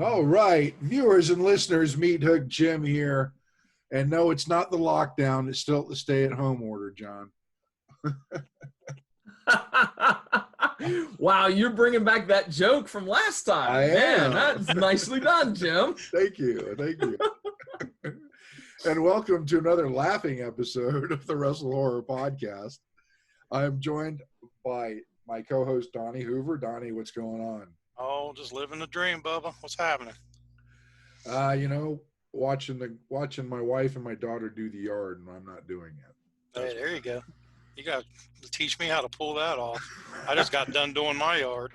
All right, viewers and listeners, Meat Hook Jim here. And no, it's not the lockdown. It's still the stay-at-home order, John. Wow, you're bringing back that joke from last time. I Man, am. that's nicely done, Jim. Thank you. Thank you. And welcome to another laughing episode of the WrestleHorror Podcast. I am joined by my co-host, Donnie Hoover. Donnie, what's going on? Oh, just living the dream, Bubba. What's happening? Watching my wife and my daughter do the yard, and I'm not doing it. Hey, there you go. You got to teach me how to pull that off. I just got done doing my yard.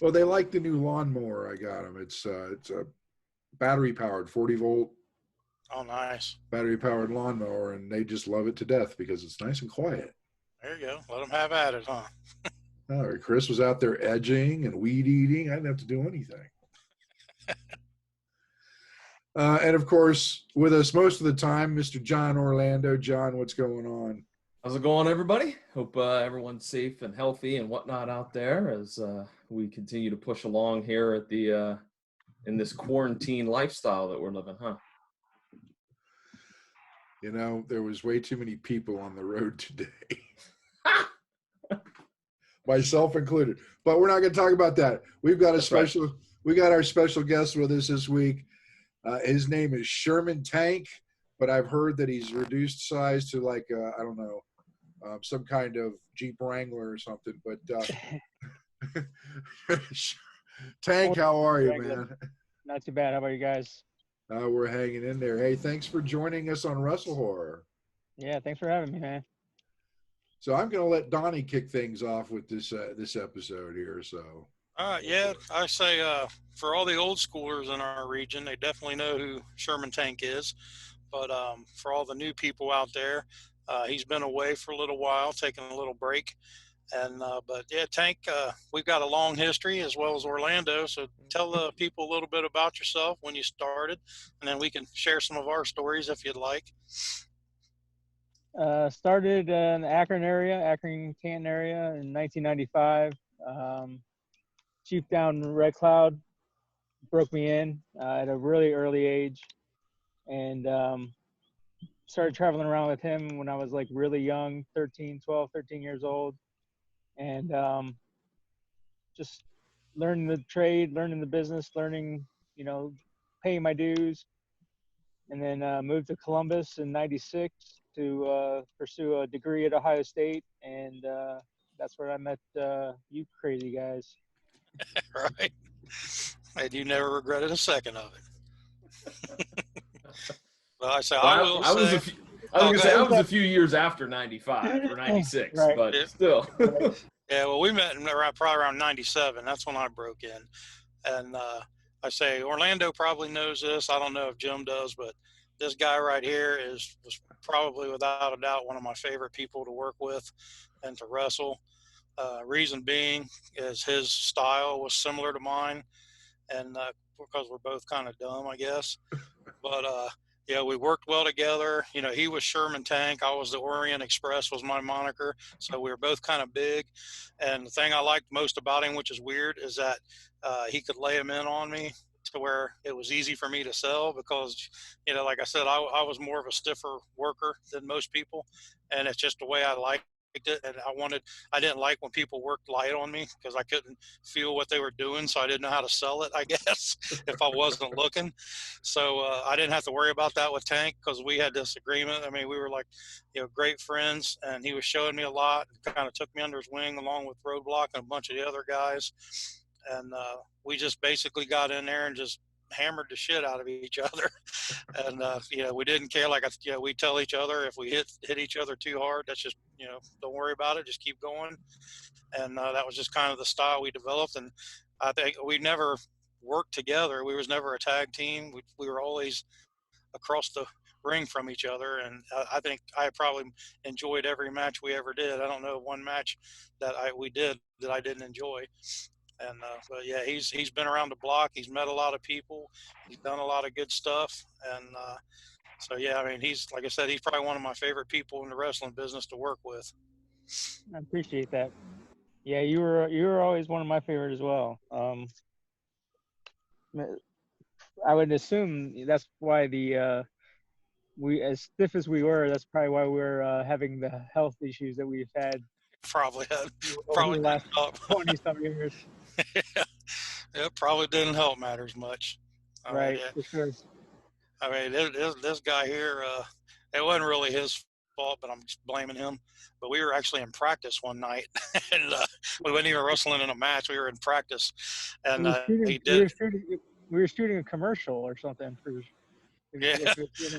Well, they like the new lawnmower I got them. It's a battery-powered 40-volt. Oh, nice. Battery-powered lawnmower, and they just love it to death because it's nice and quiet. There you go. Let them have at it, huh? All right, Chris was out there edging and weed eating. I didn't have to do anything. And of course, with us most of the time, Mr. John Orlando. John, what's going on? How's it going, everybody? Hope everyone's safe and healthy and whatnot out there as we continue to push along here at the in this quarantine lifestyle that we're living, huh? You know, there was way too many people on the road today. Myself included. But we're not going to talk about that. We've got we got our special guest with us this week. His name is Sherman Tank, but I've heard that he's reduced size to like, I don't know, some kind of Jeep Wrangler or something. But Tank, how are you, man? Not too bad. How about you guys? We're hanging in there. Hey, thanks for joining us on WrestleHorror. Yeah, thanks for having me, man. So I'm going to let Donnie kick things off with this episode here. So. Yeah, I say for all the old schoolers in our region, they definitely know who Sherman Tank is. But for all the new people out there, he's been away for a little while, taking a little break. And but yeah, Tank, we've got a long history as well as Orlando. So tell the people a little bit about yourself, when you started, and then we can share some of our stories if you'd like. Started in the Akron Canton area in 1995. Chief down Red Cloud broke me in at a really early age, and started traveling around with him when I was like really young, 13 years old, and just learning the trade, learning the business, learning, paying my dues, and then moved to Columbus in 96 to pursue a degree at Ohio State, and that's where I met you crazy guys. Right. And you never regretted a second of it. Well, I was a few years after 95 or 96, right. But yeah. Still. Yeah, well, we met probably around 97. That's when I broke in. And I say Orlando probably knows this. I don't know if Jim does, but this guy right here was probably without a doubt one of my favorite people to work with and to wrestle. Reason being is his style was similar to mine, and because we're both kind of dumb, I guess. But yeah, we worked well together. He was Sherman Tank. I was the Orient Express was my moniker. So we were both kind of big. And the thing I liked most about him, which is weird, is that he could lay him in on me to where it was easy for me to sell because, like I said, I was more of a stiffer worker than most people. And it's just the way I liked it, and I didn't like when people worked light on me because I couldn't feel what they were doing, so I didn't know how to sell it, I guess, if I wasn't looking. So I didn't have to worry about that with Tank because we had this agreement. I mean, we were like, great friends, and he was showing me a lot, kind of took me under his wing along with Roadblock and a bunch of the other guys, and we just basically got in there and just hammered the shit out of each other. And we didn't care. Like we tell each other if we hit each other too hard, that's just don't worry about it, just keep going. And that was just kind of the style we developed. And I think we never worked together. We was never a tag team. We were always across the ring from each other, and I think I probably enjoyed every match we ever did. I don't know one match that we did that I didn't enjoy. And but yeah, he's been around the block. He's met a lot of people. He's done a lot of good stuff. And so yeah, I mean, he's, like I said, he's probably one of my favorite people in the wrestling business to work with. I appreciate that. Yeah, you were always one of my favorite as well. I would assume that's why we, as stiff as we were, that's probably why we're having the health issues that we've had Probably over the didn't last help. 20-some years. Yeah, it probably didn't help matters much. Right, for sure. This guy here, it wasn't really his fault, but I'm just blaming him. But we were actually in practice one night, and we weren't even wrestling in a match. We were in practice, and he did. We were shooting a commercial or something for. Yeah.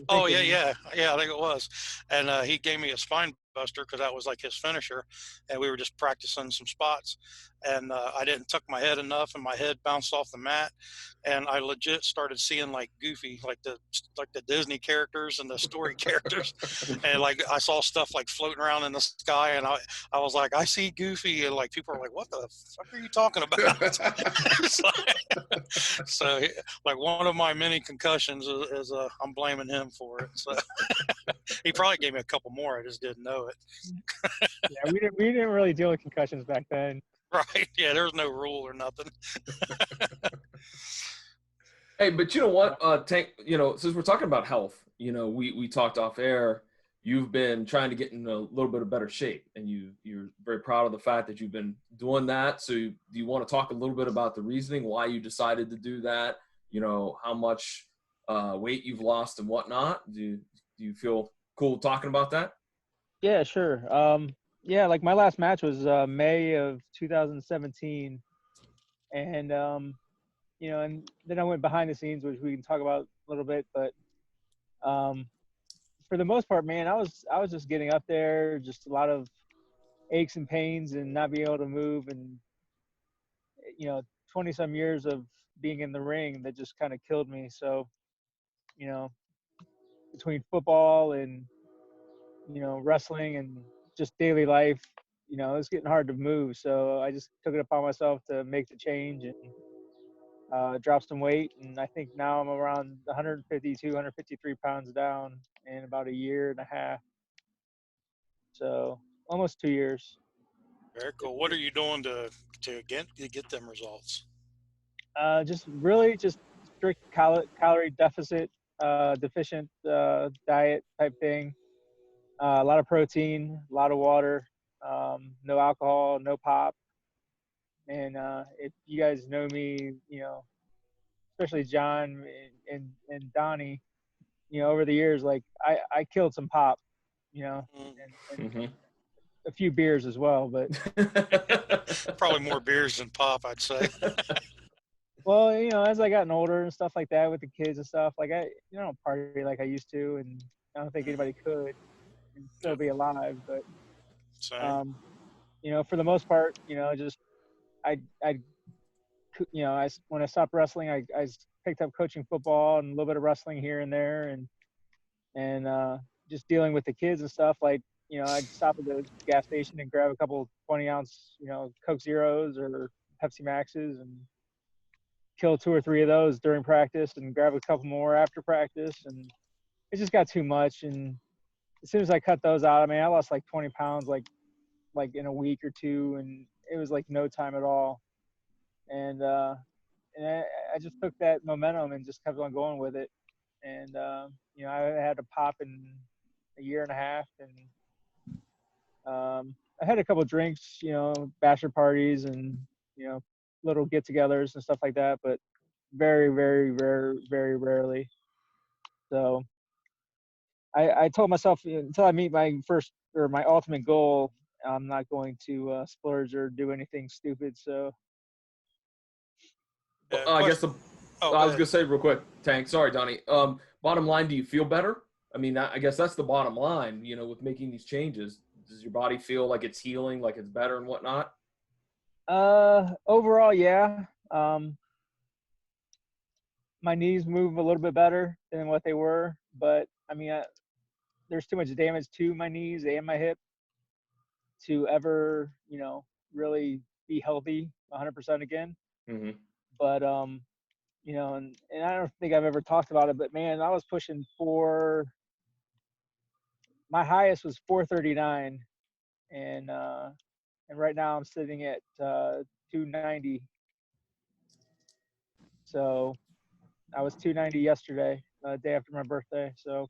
Oh, yeah. I think it was. And he gave me a spine buster because that was like his finisher. And we were just practicing some spots. And I didn't tuck my head enough, and my head bounced off the mat. And I legit started seeing like Goofy, like the Disney characters and the story characters. And like I saw stuff like floating around in the sky, and I was like, I see Goofy, and like people are like, what the fuck are you talking about? So like one of my many concussions is I'm blaming him for it. So he probably gave me a couple more. I just didn't know it. Yeah, we didn't really deal with concussions back then. Right. Yeah, there's no rule or nothing. Hey, but you know what, Tank, since we're talking about health, we talked off air, you've been trying to get in a little bit of better shape, and you're very proud of the fact that you've been doing that. So do you want to talk a little bit about the reasoning, why you decided to do that, how much weight you've lost and whatnot? Do you feel cool talking about that? Yeah, sure. Yeah, like my last match was May of 2017, and and then I went behind the scenes, which we can talk about a little bit. But for the most part, man, I was just getting up there, just a lot of aches and pains, and not being able to move, and 20-some years of being in the ring that just kind of killed me. So, between football and wrestling and just daily life, it's getting hard to move. So I just took it upon myself to make the change and drop some weight. And I think now I'm around 152, 153 pounds down in about a year and a half. So almost 2 years. Very cool. What are you doing to get them results? Just strict calorie deficit, deficient diet type thing. A lot of protein, a lot of water, no alcohol, no pop. And if you guys know me, especially John and Donnie, over the years, like I killed some pop, and a few beers as well, but probably more beers than pop, I'd say. Well, as I gotten older and stuff like that with the kids and stuff, like I don't party like I used to, and I don't think anybody could and still be alive. But for the most part, just when I stopped wrestling, I picked up coaching football and a little bit of wrestling here and there, and just dealing with the kids and stuff. Like, I'd stop at the gas station and grab a couple 20-ounce, Coke Zeros or Pepsi Maxes and kill 2 or 3 of those during practice and grab a couple more after practice. And it just got too much. And as soon as I cut those out, I lost like 20 pounds, like in a week or two, and it was like no time at all. And I just took that momentum and just kept on going with it. And, I had to pop in a year and a half, and I had a couple of drinks, bachelor parties and, little get-togethers and stuff like that, but very, very, very, very rarely. So I told myself until I meet my ultimate goal, I'm not going to splurge or do anything stupid. So I guess I was gonna say real quick, Tank. Sorry, Donnie. Bottom line, do you feel better? I guess that's the bottom line. With making these changes, does your body feel like it's healing, like it's better and whatnot? Overall, yeah. My knees move a little bit better than what they were, but there's too much damage to my knees and my hip to ever, really be healthy 100% again. Mm-hmm. But and I don't think I've ever talked about it, but man, I was pushing my highest was 439, and right now I'm sitting at 290. So I was 290 yesterday, day after my birthday. So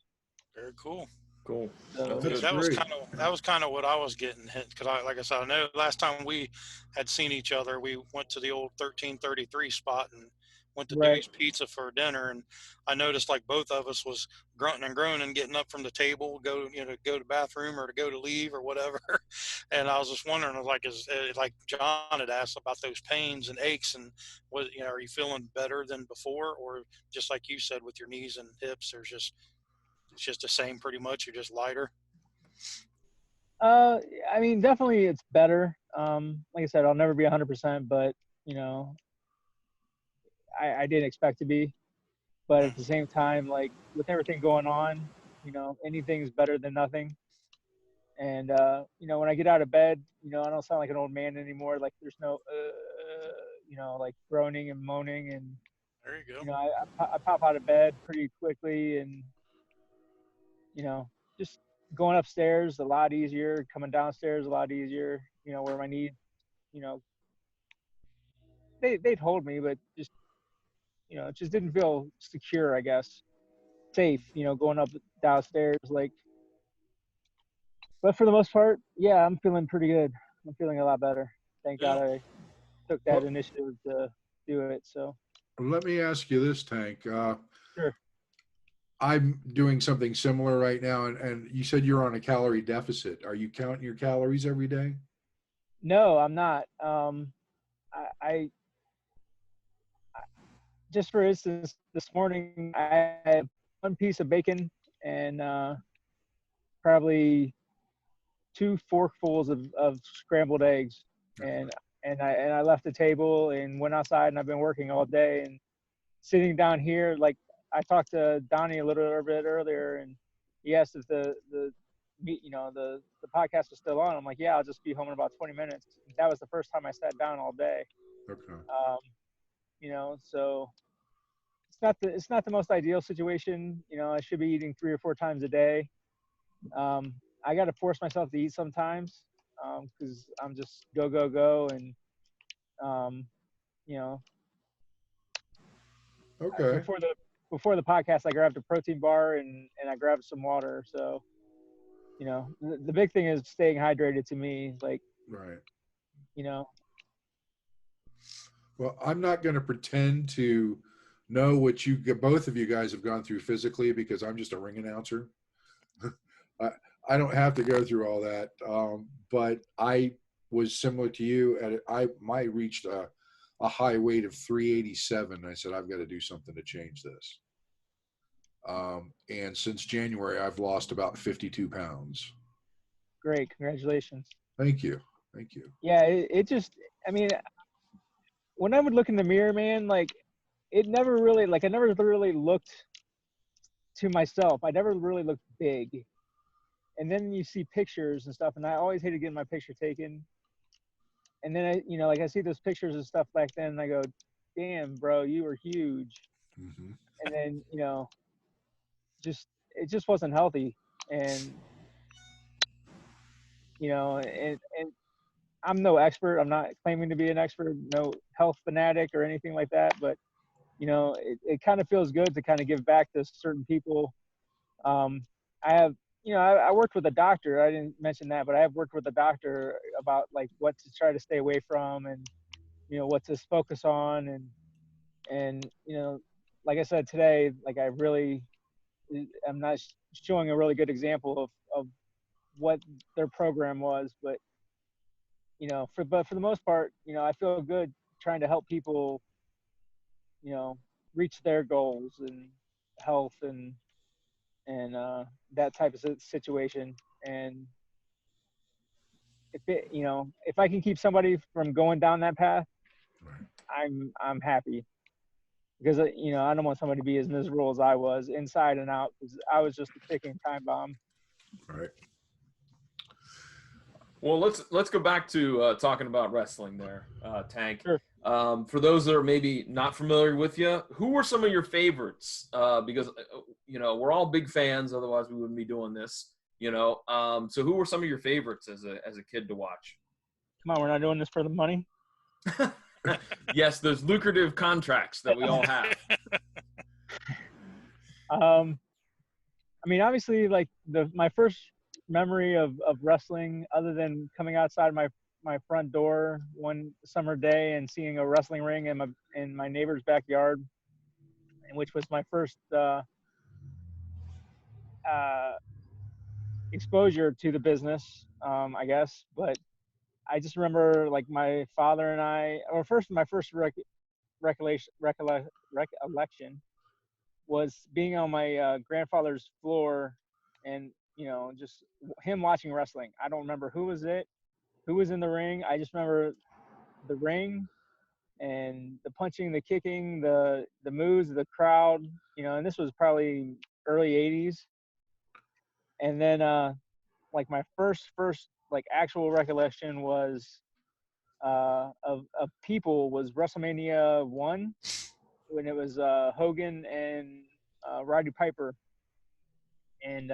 Very cool. Cool. So- That's That good. was great. that was kind of what I was getting hit because like I said, I know last time we had seen each other, we went to the old 1333 spot and went to Right. Dewey's Pizza for dinner, and I noticed like both of us was grunting and groaning, getting up from the table, go to the bathroom or to go to leave or whatever, and I was just wondering like like John had asked about those pains and aches, and what are you feeling better than before, or just like you said with your knees and hips, it's just the same pretty much, you're just lighter. I mean, definitely it's better. Like I said, I'll never be 100%, but I didn't expect to be. But at the same time, like with everything going on, anything's better than nothing. And when I get out of bed, I don't sound like an old man anymore. Like there's no, like groaning and moaning, and There you go. I pop out of bed pretty quickly, and just going upstairs a lot easier, coming downstairs a lot easier. Where my knees, they'd hold me, but just it just didn't feel secure, I guess, safe. Going up downstairs, like. But for the most part, yeah, I'm feeling pretty good. I'm feeling a lot better. Thank God I took that initiative to do it. So. Let me ask you this, Tank. Sure. I'm doing something similar right now, and you said you're on a calorie deficit. Are you counting your calories every day? No, I'm not. I just for instance, this morning I had one piece of bacon and probably 2 forkfuls of scrambled eggs, and I left the table and went outside, and I've been working all day, and sitting down here, like I talked to Donnie a little bit earlier, and he asked if the podcast was still on. I'm like, yeah, I'll just be home in about 20 minutes. That was the first time I sat down all day. Okay. So it's not the most ideal situation. I should be eating 3 or 4 times a day. I got to force myself to eat sometimes because I'm just go, and Okay. before the podcast, I grabbed a protein bar and I grabbed some water. So, the big thing is staying hydrated to me, like, Right. Well, I'm not going to pretend to know what both of you guys have gone through physically, because I'm just a ring announcer. I don't have to go through all that. But I was similar to you. I reached a high weight of 387. I said, I've got to do something to change this. And since January, I've lost about 52 pounds. Great. Congratulations. Thank you. Yeah. It just, I mean, when I would look in the mirror, man, like it never really, like I never really looked to myself. I never really looked big. And then you see pictures and stuff, and I always hated getting my picture taken. And then I see those pictures and stuff back then, and I go, damn, bro, you were huge. Mm-hmm. And then, it just wasn't healthy. And, and I'm no expert. I'm not claiming to be an expert, no health fanatic or anything like that. But, it kind of feels good to kind of give back to certain people. I worked with a doctor. I didn't mention that, but I have worked with a doctor about like what to try to stay away from, and what to focus on, and like I said today, like I'm not showing a really good example of what their program was, but for the most part, I feel good trying to help people, reach their goals and health and that type of situation. And if I can keep somebody from going down that path, Right. I'm happy, because I don't want somebody to be as miserable as I was inside and out, because I was just a ticking time bomb. Right. Well, let's go back to talking about wrestling there, Tank. Sure. For those that are maybe not familiar with you, who were some of your favorites? Because we're all big fans, otherwise we wouldn't be doing this. So who were some of your favorites as a kid to watch? Come on, we're not doing this for the money. Yes, there's lucrative contracts that we all have. I mean, obviously, like my first memory of wrestling, other than coming outside my front door one summer day and seeing a wrestling ring in my neighbor's backyard, which was my first uh, exposure to the business, I guess. But I just remember like my father and I, or my first recollection was being on my grandfather's floor and, just him watching wrestling. I don't remember who was in the ring. I just remember the ring and the punching, the kicking, the moves, the crowd, and this was probably early 80s. And then like my first like actual recollection was of people was WrestleMania 1, when it was Hogan and Roddy Piper. And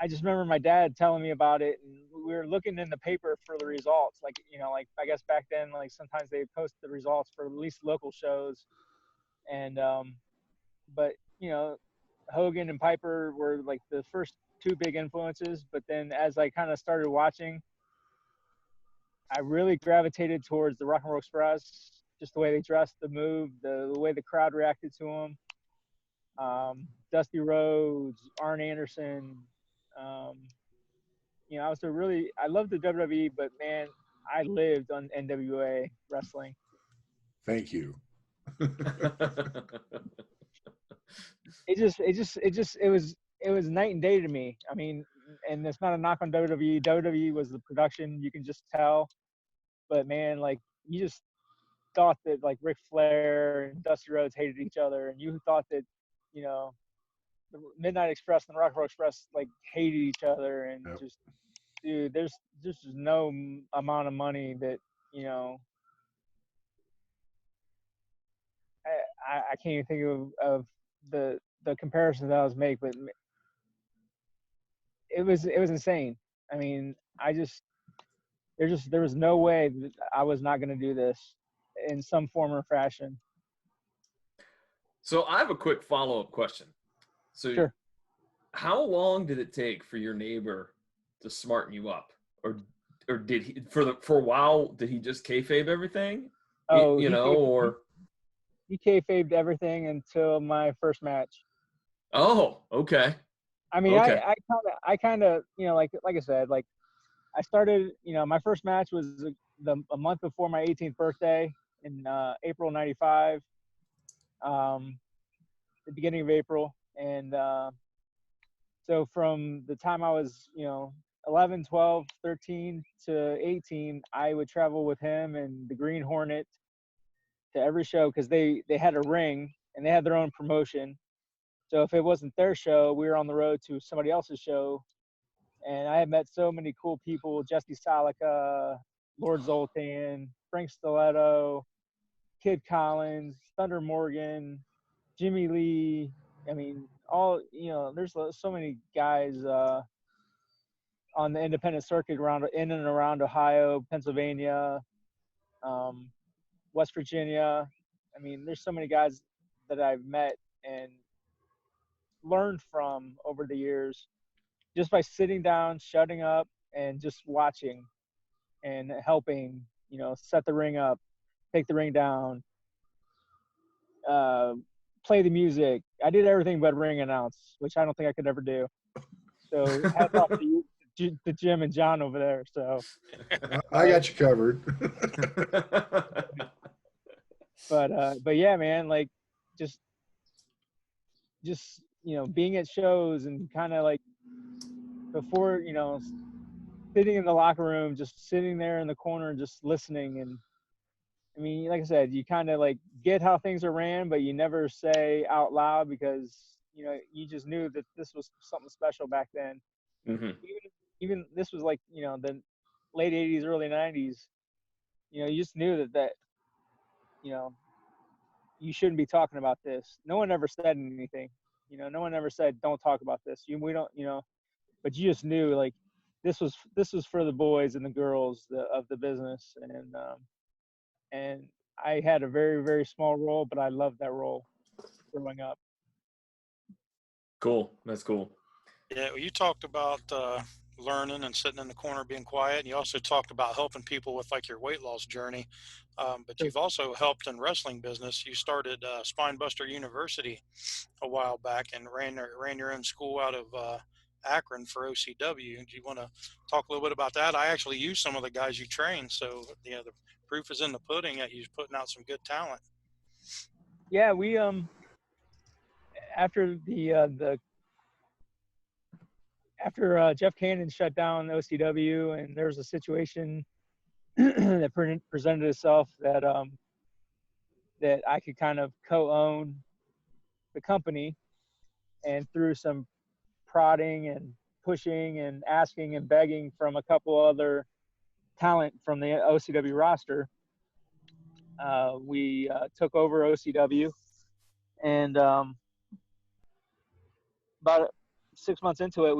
I just remember my dad telling me about it, and we were looking in the paper for the results. Like, like I guess back then, like sometimes they post the results for at least local shows. And but Hogan and Piper were like the first two big influences. But then as I kind of started watching, I really gravitated towards the Rock and Roll Express, just the way they dressed, the move, the way the crowd reacted to them. Dusty Rhodes, Arn Anderson. I loved the WWE, but man, I lived on NWA wrestling. Thank you. It was night and day to me. I mean, and it's not a knock on WWE. WWE was the production, you can just tell. But man, like you just thought that like Ric Flair and Dusty Rhodes hated each other, and you thought that, the Midnight Express and the Rock and Roll Express like hated each other, and Yep. just, dude, there's just no amount of money that, I can't even think of the comparisons that I was make, but it was insane. I mean, there was no way that I was not going to do this in some form or fashion. So I have a quick follow-up question. So Sure. How long did it take for your neighbor to smarten you up? Or did he, for a while, did he just kayfabe everything? Oh, he kayfabed everything until my first match. Oh, okay. I mean, okay. I kind of, like I said, like I started, my first match was a month before my 18th birthday in April '95, the beginning of April. And so from the time I was, 11, 12, 13 to 18, I would travel with him and the Green Hornet to every show, because they had a ring and they had their own promotion. So if it wasn't their show, we were on the road to somebody else's show. And I had met so many cool people: Jesse Salica, Lord Zoltan, Frank Stiletto, Kid Collins, Thunder Morgan, Jimmy Lee. I mean, there's so many guys on the independent circuit in and around Ohio, Pennsylvania, West Virginia. I mean, there's so many guys that I've met and learned from over the years, just by sitting down, shutting up, and just watching and helping, set the ring up, take the ring down, play the music. I did everything but ring announce, which I don't think I could ever do. So hats off to Jim and John over there. So I got you covered. But yeah, man, like just being at shows and kind of like before, sitting in the locker room, just sitting there in the corner and just listening. And I mean, like I said, you kind of like get how things are ran, but you never say out loud, because you just knew that this was something special back then. Mm-hmm. Even this was like, the late 80s, early 90s. You just knew that you shouldn't be talking about this. No one ever said anything. No one ever said don't talk about this. We don't. But you just knew, like, this was for the boys and the girls of the business. And I had a very, very small role, but I loved that role growing up. Cool. That's cool. Yeah, well, you talked about learning and sitting in the corner being quiet, and you also talked about helping people with like your weight loss journey. But you've also helped in wrestling business. You started Spinebuster University a while back and ran your own school out of Akron for OCW. Do you want to talk a little bit about that? I actually use some of the guys you train, so the proof is in the pudding that you're putting out some good talent. Yeah, we after after Jeff Cannon shut down OCW, and there was a situation that presented itself that that I could kind of co-own the company, and through some prodding and pushing and asking and begging from a couple other talent from the OCW roster, we took over OCW, and about 6 months into it,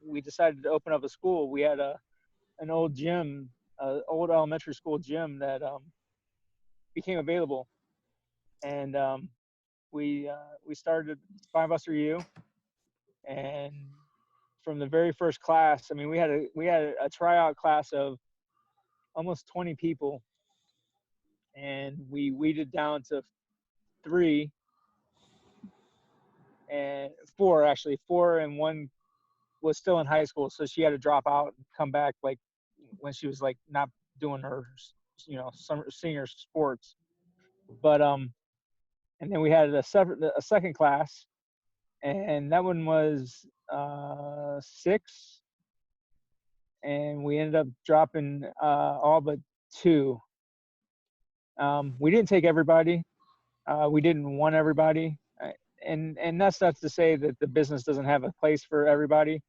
we decided to open up a school. We had an old gym, old elementary school gym that became available, and we started Spinebuster U, and from the very first class, I mean, we had a tryout class of almost 20 people, and we weeded down to 3 and 4, actually 4, and 1 was still in high school, so she had to drop out and come back like when she was like not doing her, some senior sports. But and then we had a second class, and that one was 6, and we ended up dropping all but 2. We didn't take everybody. We didn't want everybody, and that's not to say that the business doesn't have a place for everybody,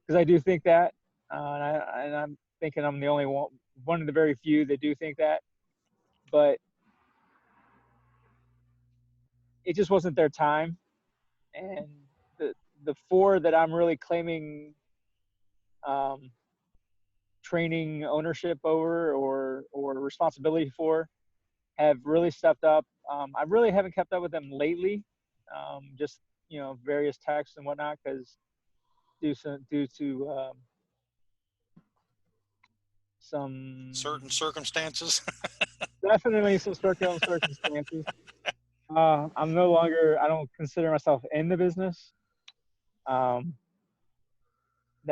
because I do think that, and I'm thinking I'm the only one of the very few that do think that, but it just wasn't their time. And the 4 that I'm really claiming training ownership over or responsibility for have really stepped up. I really haven't kept up with them lately, just various texts and whatnot, because due to some Certain circumstances. definitely some circumstances. I don't consider myself in the business. That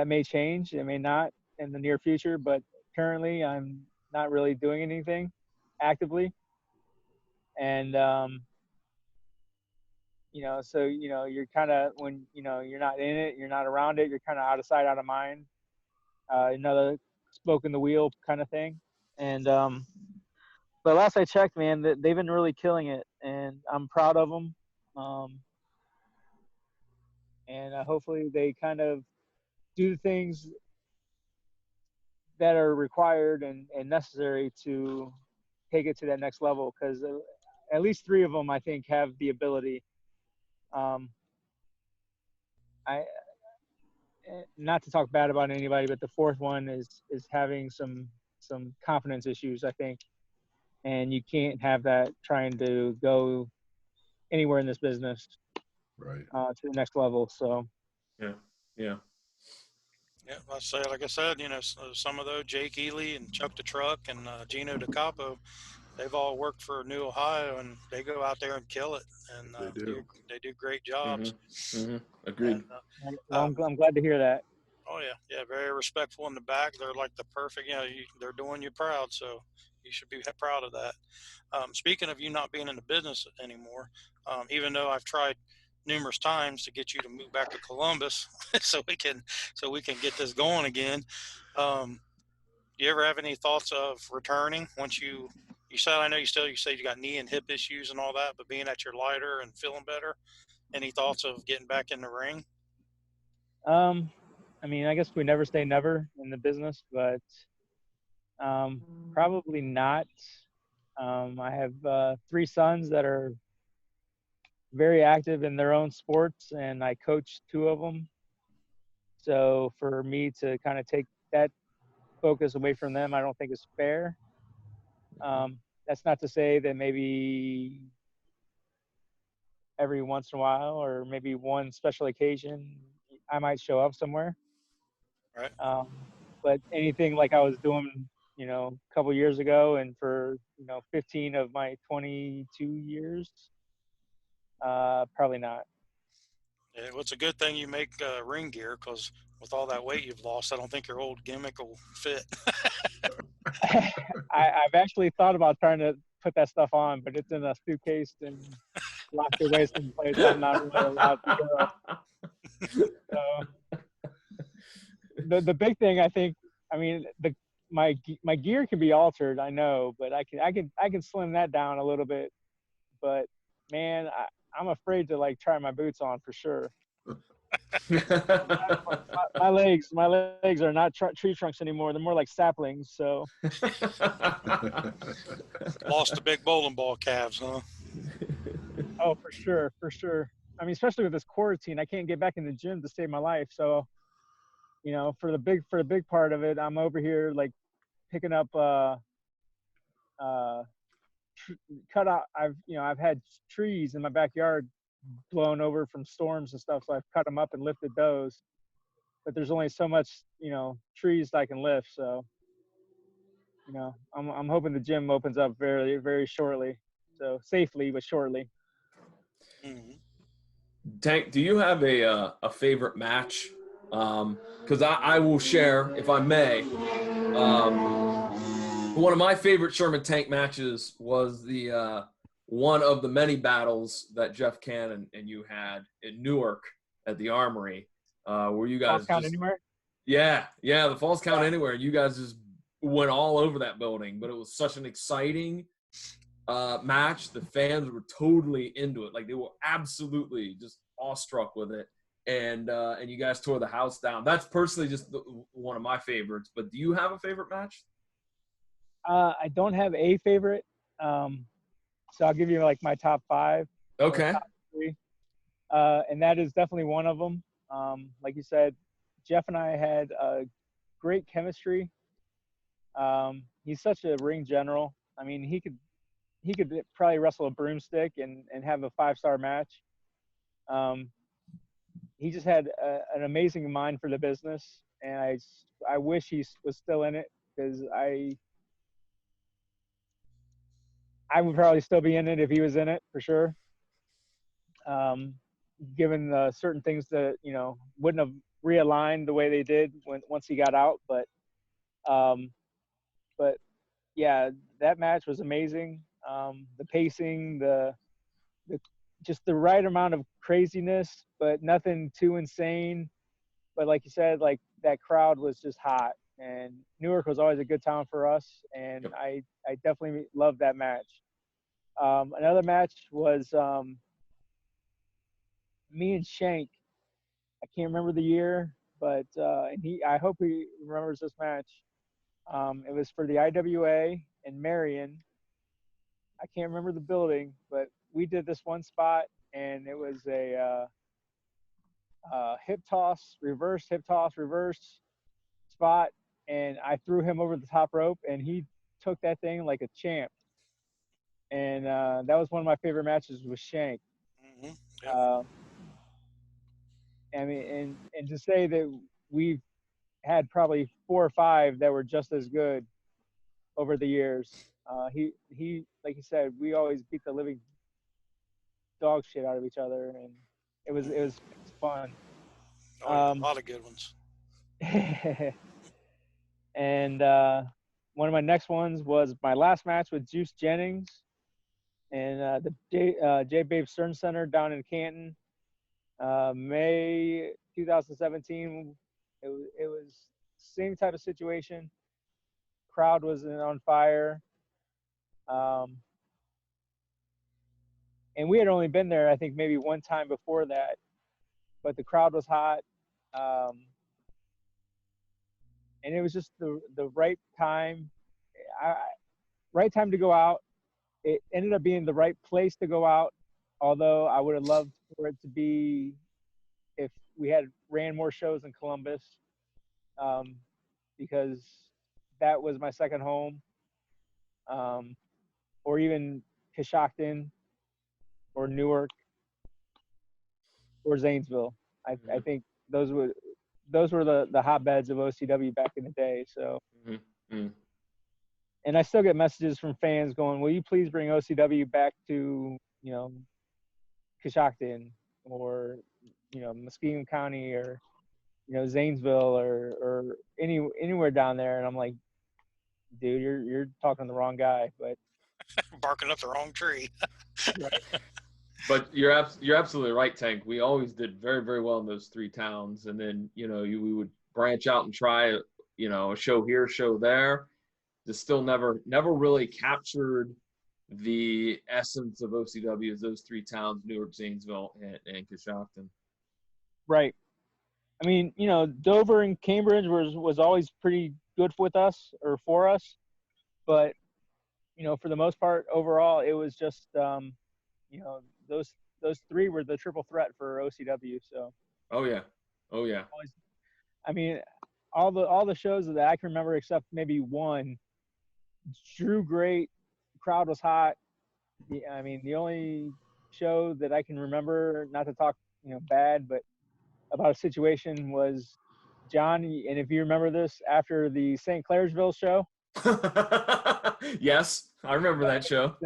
may change, it may not in the near future, but currently I'm not really doing anything actively. And so you're kind of, when you're not in it, you're not around it, you're kind of out of sight, out of mind. Another spoke in the wheel kind of thing. And but last I checked, man, that they've been really killing it, and I'm proud of them. And hopefully they kind of do the things that are required and necessary to take it to that next level, because at least 3 of them, I think, have the ability. Not to talk bad about anybody, but the 4th one is having some confidence issues, I think, and you can't have that trying to go anywhere in this business, Right. to the next level. So Yeah. Yeah, like I said, some of those, Jake Ely and Chuck the Truck and Gino DiCapo, they've all worked for New Ohio, and they go out there and kill it, and they do great jobs. Mm-hmm. Agreed. And, I'm glad to hear that. Oh yeah, very respectful in the back. They're like the perfect, they're doing you proud, so you should be proud of that. Speaking of you not being in the business anymore, even though I've tried numerous times to get you to move back to Columbus so we can get this going again. Do you ever have any thoughts of returning once you said, I know you say you got knee and hip issues and all that, but being that you're lighter and feeling better, any thoughts of getting back in the ring? I mean, I guess we never say never in the business, but probably not. I have 3 sons that are very active in their own sports, and I coach 2 of them. So for me to kind of take that focus away from them, I don't think is fair. That's not to say that maybe every once in a while, or maybe one special occasion, I might show up somewhere. Right. But anything like I was doing, a couple years ago, and for 15 of my 22 years, probably not. Yeah, well, it's a good thing you make ring gear, because with all that weight you've lost, I don't think your old gimmick will fit. I've actually thought about trying to put that stuff on, but it's in a suitcase and locked away someplace I'm not really allowed to go. So the big thing, I think, my gear can be altered, I know, but I can slim that down a little bit. But man, I'm afraid to like try my boots on for sure. my legs are not tree trunks anymore. They're more like saplings. So Lost the big bowling ball calves, huh? oh, for sure. I mean, especially with this quarantine, I can't get back in the gym to save my life. So, for the big part of it, I'm over here like picking up cut out. I've had trees in my backyard blown over from storms and stuff, so I've cut them up and lifted those. But there's only so much, trees I can lift. So, I'm hoping the gym opens up very, very shortly. So safely, but shortly. Mm-hmm. Tank, do you have a favorite match? Because I will share, if I may. One of my favorite Sherman Tank matches was the one of the many battles that Jeff Cannon and you had in Newark at the Armory, where you guys Falls Count Anywhere? Yeah, the Falls Count Anywhere. You guys just went all over that building, but it was such an exciting match. The fans were totally into it. Like, they were absolutely just awestruck with it. And you guys tore the house down. That's personally just one of my favorites. But do you have a favorite match? I don't have a favorite. So I'll give you like my top 5. Okay. Top 3. And that is definitely one of them. Like you said, Jeff and I had great chemistry. He's such a ring general. I mean, he could probably wrestle a broomstick and have a 5-star match. He just had an amazing mind for the business, and I wish he was still in it, because I would probably still be in it if he was in it, for sure. Given the certain things that wouldn't have realigned the way they did once he got out, but yeah, that match was amazing. The pacing, the just the right amount of craziness, but nothing too insane. But like you said, like, that crowd was just hot, and Newark was always a good town for us, and I definitely loved that match. Another match was me and Shank. I can't remember the year, but I hope he remembers this match. It was for the IWA in Marion. I can't remember the building, but we did this one spot, and it was a reverse spot, and I threw him over the top rope, and he took that thing like a champ. And that was one of my favorite matches with Shank. Mm-hmm. Yep. I mean, and to say that we've had probably 4 or 5 that were just as good over the years. He like you said, we always beat the living dog shit out of each other, and it was fun. A lot of good ones. And one of my next ones was my last match with Juice Jennings and the J. Babe Stern Center down in Canton, May 2017. It was same type of situation. Crowd was on fire. And we had only been there, I think, maybe one time before that, but the crowd was hot. And it was just the right time, right time to go out. It ended up being the right place to go out, although I would have loved for it to be if we had ran more shows in Columbus, because that was my second home, or even Coshocton or Newark. or Zanesville. I think those were the hotbeds of OCW back in the day. So, and I still get messages from fans going, "Will you please bring OCW back to, you know, Coshocton or, you know, Muskegon County or, you know, Zanesville or anywhere down there?" And I'm like, dude, you're talking to the wrong guy. But barking up the wrong tree. right. But you're absolutely right, Tank. We always did very, very well in those three towns, and then, you know, we would branch out and try, you know, a show here, show there. Just still never really captured the essence of OCW as those three towns: Newark, Zanesville, and Coshocton. Right. I mean, you know, Dover and Cambridge was always pretty good with us or for us, but, you know, for the most part, overall, it was just, you know, those three were the triple threat for OCW. So. Oh yeah. I mean, all the shows that I can remember, except maybe one, drew great, crowd was hot. I mean, the only show that I can remember, not to talk, you know, bad, but about a situation was John, and if you remember this, after the St. Clairsville show. Yes, I remember that show.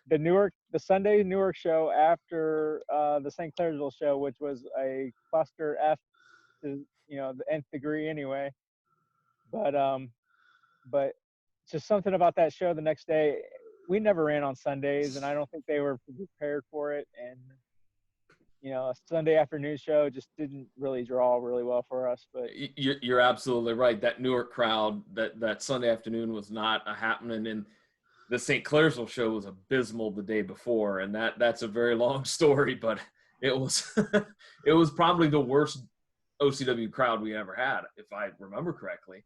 The Sunday Newark show after the St. Clairsville show, which was a cluster F to, you know, the nth degree anyway. But just something about that show the next day. We never ran on Sundays, and I don't think they were prepared for it. And, you know, a Sunday afternoon show just didn't really draw really well for us. But you're absolutely right. That Newark crowd, that Sunday afternoon was not a happening, and the St. Clairsville show was abysmal the day before, and that's a very long story, but it was it was probably the worst OCW crowd we ever had, if I remember correctly.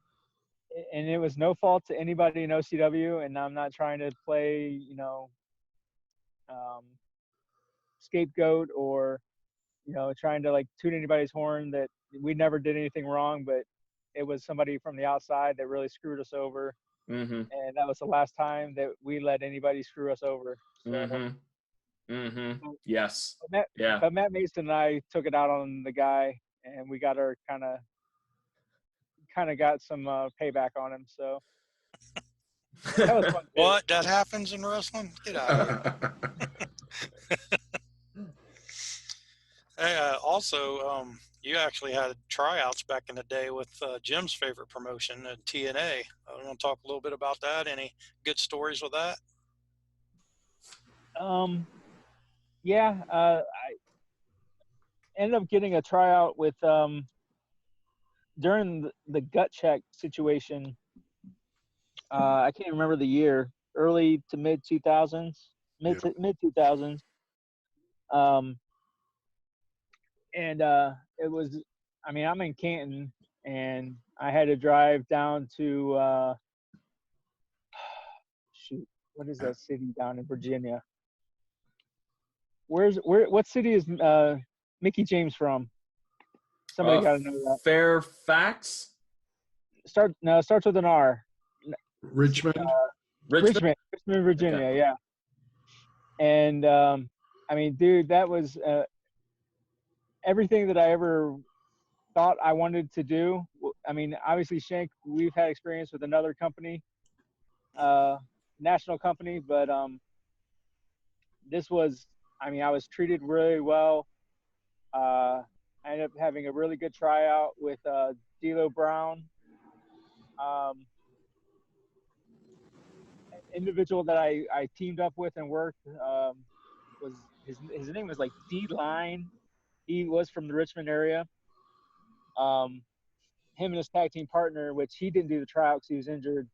And it was no fault to anybody in OCW, and I'm not trying to play, you know, scapegoat or, you know, trying to like toot anybody's horn that we never did anything wrong, but it was somebody from the outside that really screwed us over. Mm-hmm. And that was the last time that we let anybody screw us over. So, yes. But Matt Mason and I took it out on the guy, and we got our kind of got some payback on him. So that was fun. What? That happens in wrestling? Get out of here. Hey, also, you actually had tryouts back in the day with Jim's favorite promotion, TNA. I want to talk a little bit about that. Any good stories with that? Yeah, I ended up getting a tryout with during the gut check situation. I can't remember the year, early to mid 2000s, mid 2000s. And it was, I mean, I'm in Canton, and I had to drive down to shoot, what is that city down in Virginia? What city is Mickey James from? Somebody got to know that. Fairfax? Starts with an R. Richmond, Virginia. Okay. Yeah. And I mean, dude, that was everything that I ever thought I wanted to do. I mean, obviously, Shank, we've had experience with another company, national company, but this was, I mean, I was treated really well. I ended up having a really good tryout with D'Lo Brown. An individual that I teamed up with and worked was his name was like D-Line. He was from the Richmond area. Him and his tag team partner, which he didn't do the tryout because he was injured,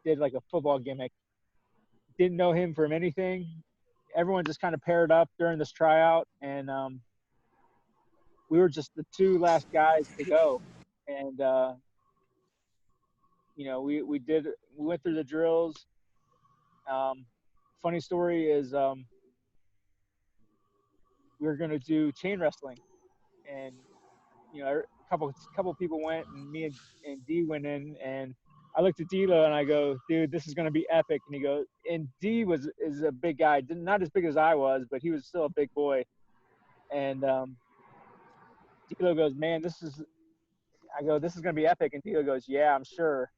did like a football gimmick. Didn't know him from anything. Everyone just kind of paired up during this tryout, and we were just the two last guys to go. And you know, we went through the drills. Funny story is we were going to do chain wrestling, and you know, a couple people went, and me and D went in, and I looked at D'Lo and I go, dude, this is going to be epic. And he goes, and D is a big guy, not as big as I was, but he was still a big boy. And D'Lo goes, man, I go, this is going to be epic. And D'Lo goes, yeah, I'm sure.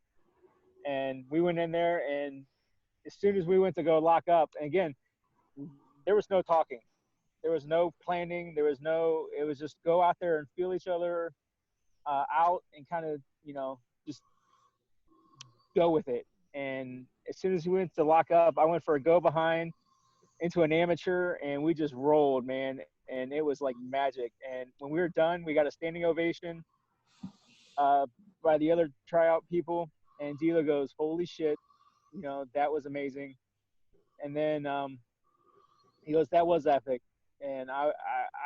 And we went in there, and as soon as we went to go lock up, and again, there was no talking. There was no planning. It was just go out there and feel each other out and kind of, just go with it. And as soon as we went to lock up, I went for a go behind into an amateur, and we just rolled, man. And it was like magic. And when we were done, we got a standing ovation by the other tryout people. And D'Lo goes, holy shit, that was amazing. And then he goes, that was epic. And I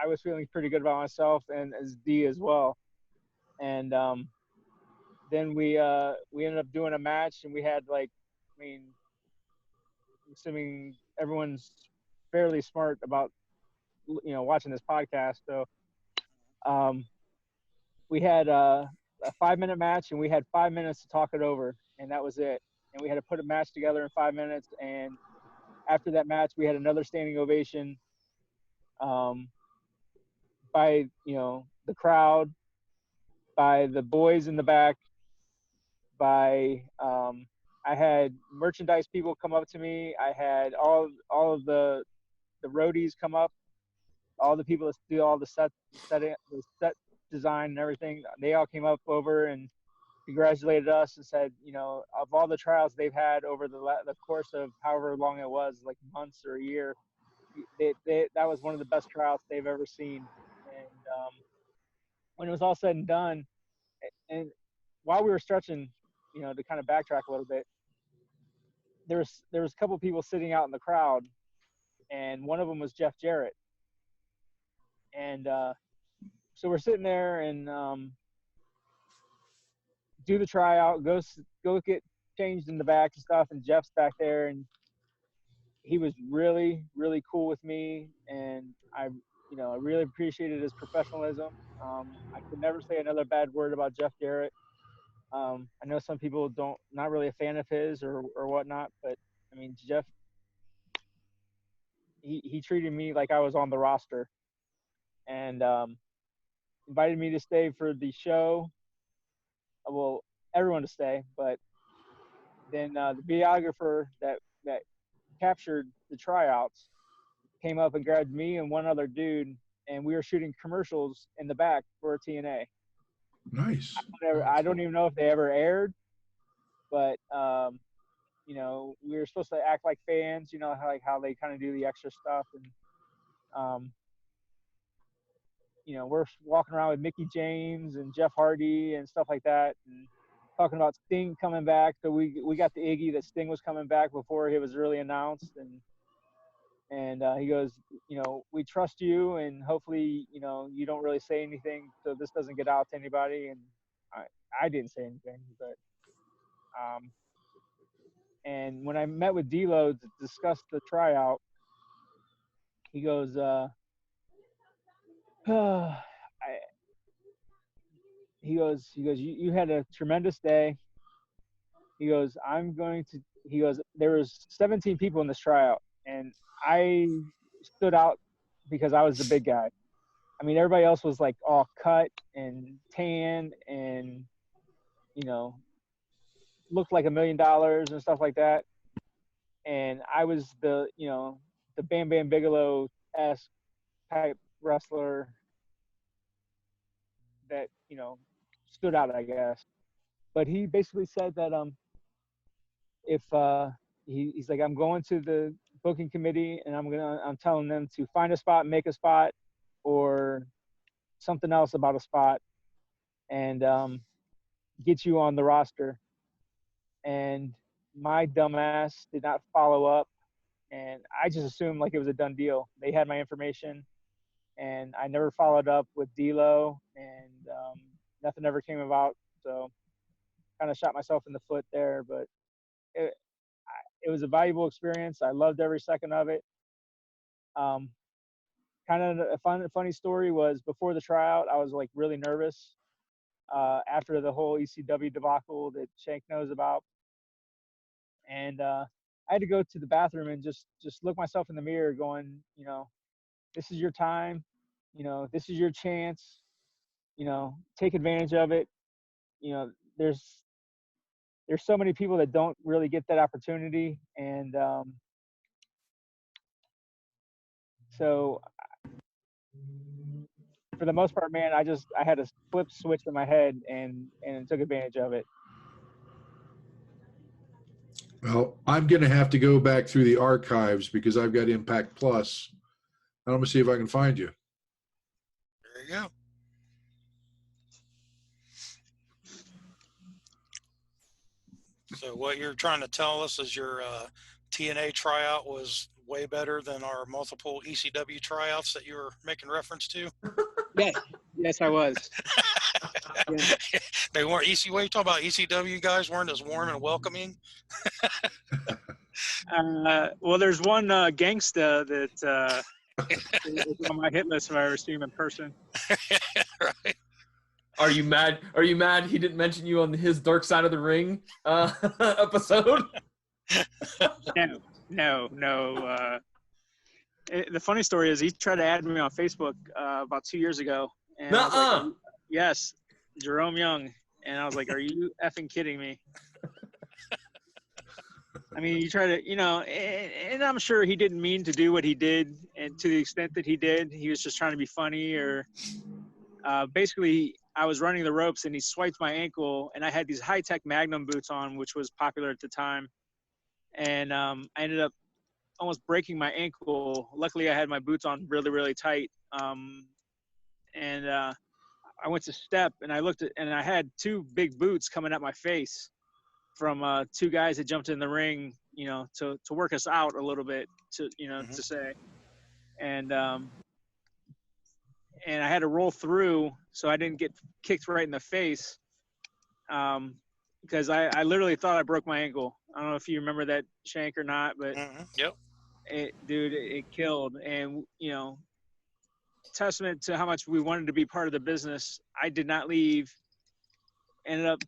was feeling pretty good about myself, and as D as well. And then we ended up doing a match, and we had assuming everyone's fairly smart about watching this podcast, so we had a 5-minute match, and we had 5 minutes to talk it over, and that was it. And we had to put a match together in 5 minutes, and after that match, we had another standing ovation by the crowd, by the boys in the back, by I had merchandise people come up to me. I had all of the roadies come up, all the people that do all the set design and everything. They all came up over and congratulated us and said, of all the trials they've had over the course of however long it was, like months or a year, that was one of the best trials they've ever seen. And when it was all said and done, and while we were stretching, to kind of backtrack a little bit, there was a couple of people sitting out in the crowd, and one of them was Jarrett. And so we're sitting there and do the tryout, go get changed in the back and stuff, and Jeff's back there, and he was really, really cool with me, and I really appreciated his professionalism. I could never say another bad word about Jeff Jarrett. I know some people not really a fan of his or whatnot, but I mean, Jeff, he treated me like I was on the roster, and invited me to stay for the show. Well, everyone to stay, but then the videographer that captured the tryouts came up and grabbed me and one other dude, and we were shooting commercials in the back for TNA. Nice. I don't even know if they ever aired, but we were supposed to act like fans, how they kind of do the extra stuff, and we're walking around with Mickey James and Jeff Hardy and stuff like that, and talking about Sting coming back. So we got the Iggy that Sting was coming back before he was really announced, and he goes, we trust you, and hopefully, you don't really say anything so this doesn't get out to anybody. And I didn't say anything, but and when I met with D'Lo to discuss the tryout, he goes, he goes, you had a tremendous day. He goes, there was 17 people in this tryout, and I stood out because I was the big guy. I mean, everybody else was like all cut and tan and, looked like $1 million and stuff like that. And I was the Bam Bam Bigelow-esque type wrestler that, stood out, I guess. But he basically said that if he's like, I'm going to the booking committee and I'm telling them to find a spot, make a spot, or something else about a spot, and get you on the roster. And my dumbass did not follow up, and I just assumed like it was a done deal. They had my information, and I never followed up with D'Lo, and nothing ever came about. So kind of shot myself in the foot there, but it was a valuable experience. I loved every second of it. Kind of a funny story was before the tryout, I was like really nervous after the whole ECW debacle that Shank knows about. And I had to go to the bathroom and just look myself in the mirror going, this is your time. this is your chance. Take advantage of it. There's so many people that don't really get that opportunity, and so for the most part, man, I had a flip switch in my head and took advantage of it. Well, I'm going to have to go back through the archives because I've got Impact Plus. I'm going to see if I can find you. There you go. So what you're trying to tell us is your TNA tryout was way better than our multiple ECW tryouts that you were making reference to? Yes, I was. Yeah. They weren't what are you talking about? ECW guys weren't as warm and welcoming? Well, there's one gangsta that is on my hit list if I ever see him in person. Right. Are you mad? He didn't mention you on his Dark Side of the Ring episode? No. The funny story is he tried to add me on Facebook about 2 years ago. And I was like, yes, Jerome Young. And I was like, are you effing kidding me? I mean, you try to, and I'm sure he didn't mean to do what he did. And to the extent that he did, he was just trying to be funny or basically I was running the ropes and he swiped my ankle and I had these high-tech Magnum boots on, which was popular at the time. And I ended up almost breaking my ankle. Luckily, I had my boots on really, really tight. And I went to step and I looked at, and I had two big boots coming at my face from two guys that jumped in the ring, to work us out a little bit to say. And I had to roll through so I didn't get kicked right in the face. Because I literally thought I broke my ankle. I don't know if you remember that, Shank, or not, but Yep. It killed. And, testament to how much we wanted to be part of the business. I did not leave, ended up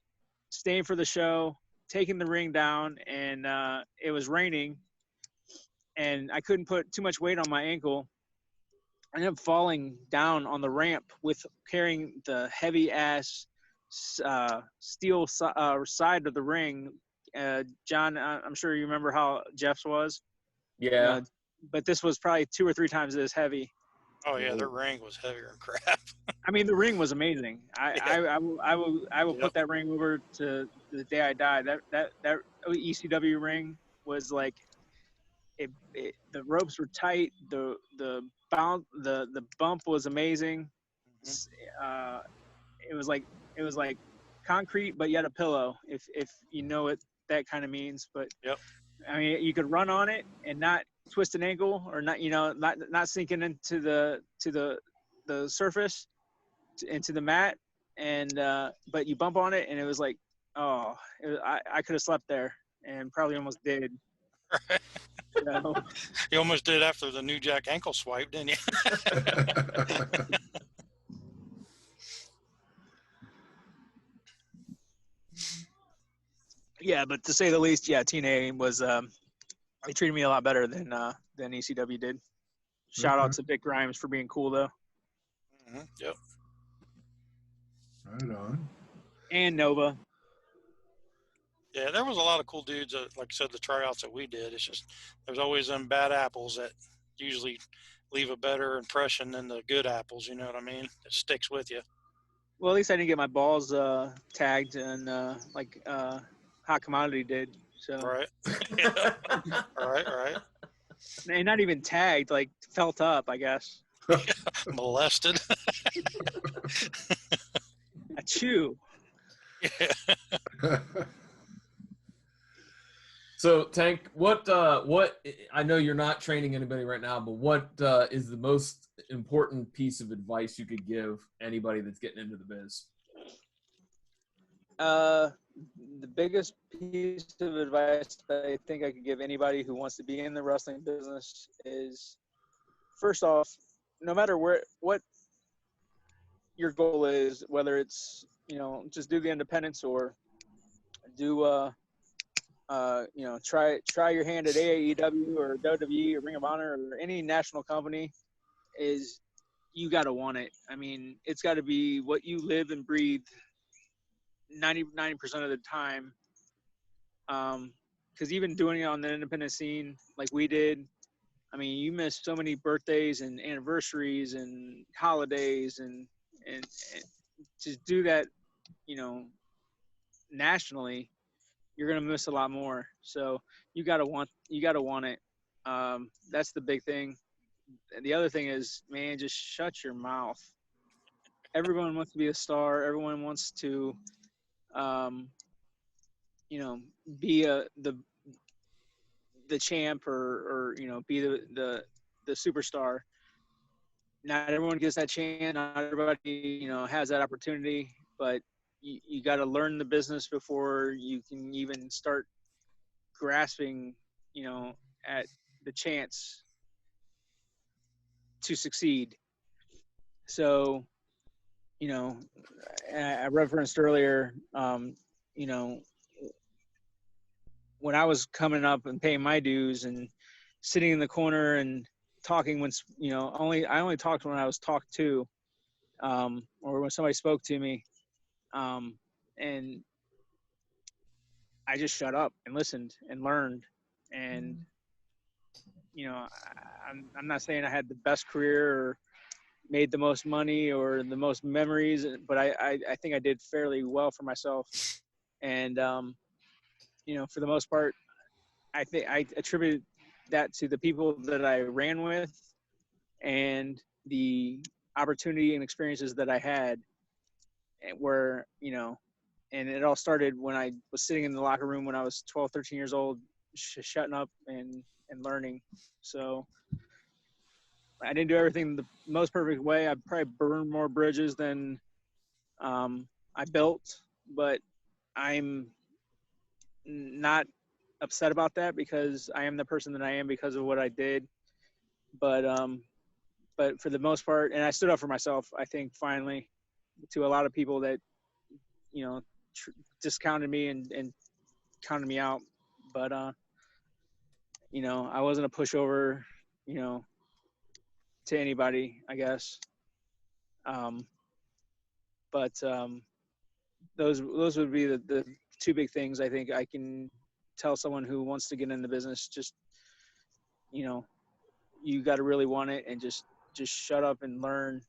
staying for the show, taking the ring down, and it was raining and I couldn't put too much weight on my ankle. I ended up falling down on the ramp with carrying the heavy ass steel side of the ring. John, I'm sure you remember how Jeff's was. Yeah. But this was probably 2 or 3 times as heavy. Oh yeah, their ring was heavier than crap. I mean, the ring was amazing. I will put that ring over to the day I die. That ECW ring was like, the ropes were tight. The bump was amazing. It was like concrete, but yet a pillow. If you know what that kind of means, but yep. I mean, you could run on it and not twist an ankle or not, not sinking into the surface, into the mat, and but you bump on it and it was like, I could have slept there and probably almost did. You almost did after the New Jack ankle swipe, didn't you? Yeah, but to say the least, TNA was they treated me a lot better than ECW did. Shout out to Dick Grimes for being cool though. Yep. Right on. And Nova. Yeah, there was a lot of cool dudes. Like I said, the tryouts that we did. It's just there's always them bad apples that usually leave a better impression than the good apples. You know what I mean? It sticks with you. Well, at least I didn't get my balls tagged and like Hot Commodity did. So right. Right. And not even tagged, like felt up, I guess. Molested. A chew. Yeah. So, Tank, what I know you're not training anybody right now, but what is the most important piece of advice you could give anybody that's getting into the biz? The biggest piece of advice that I think I could give anybody who wants to be in the wrestling business is, first off, no matter what your goal is, whether it's, just do the independents or do, try your hand at AEW or WWE or Ring of Honor or any national company, is you got to want it. I mean, it's got to be what you live and breathe 99% of the time. Because even doing it on the independent scene like we did, I mean, you miss so many birthdays and anniversaries and holidays, and to do that, you know, nationally, you're gonna miss a lot more. So you gotta want it. That's the big thing. And the other thing is, man, just shut your mouth. Everyone wants to be a star. Everyone wants to, you know, be the champ or you know, be the superstar. Not everyone gets that chance. Not everybody, you know, has that opportunity. But you got to learn the business before you can even start grasping, you know, at the chance to succeed. So, you know, I referenced earlier, you know, when I was coming up and paying my dues and sitting in the corner and talking when, you know, I only talked when I was talked to, or when somebody spoke to me. And I just shut up and listened and learned. And, you know, I'm not saying I had the best career or made the most money or the most memories, but I think I did fairly well for myself. And, you know, for the most part, I think I attribute that to the people that I ran with and the opportunity and experiences that I had, where, you know, and it all started when I was sitting in the locker room when I was 12, 13 years old, shutting up and learning. So I didn't do everything the most perfect way. I probably burned more bridges than I built, but I'm not upset about that because I am the person that I am because of what I did. But for the most part, and I stood up for myself, I think, finally, to a lot of people that, you know, discounted me and counted me out. But, you know, I wasn't a pushover, you know, to anybody, I guess. But those would be the two big things I think I can tell someone who wants to get in the business. Just, you know, you got to really want it, and just shut up and learn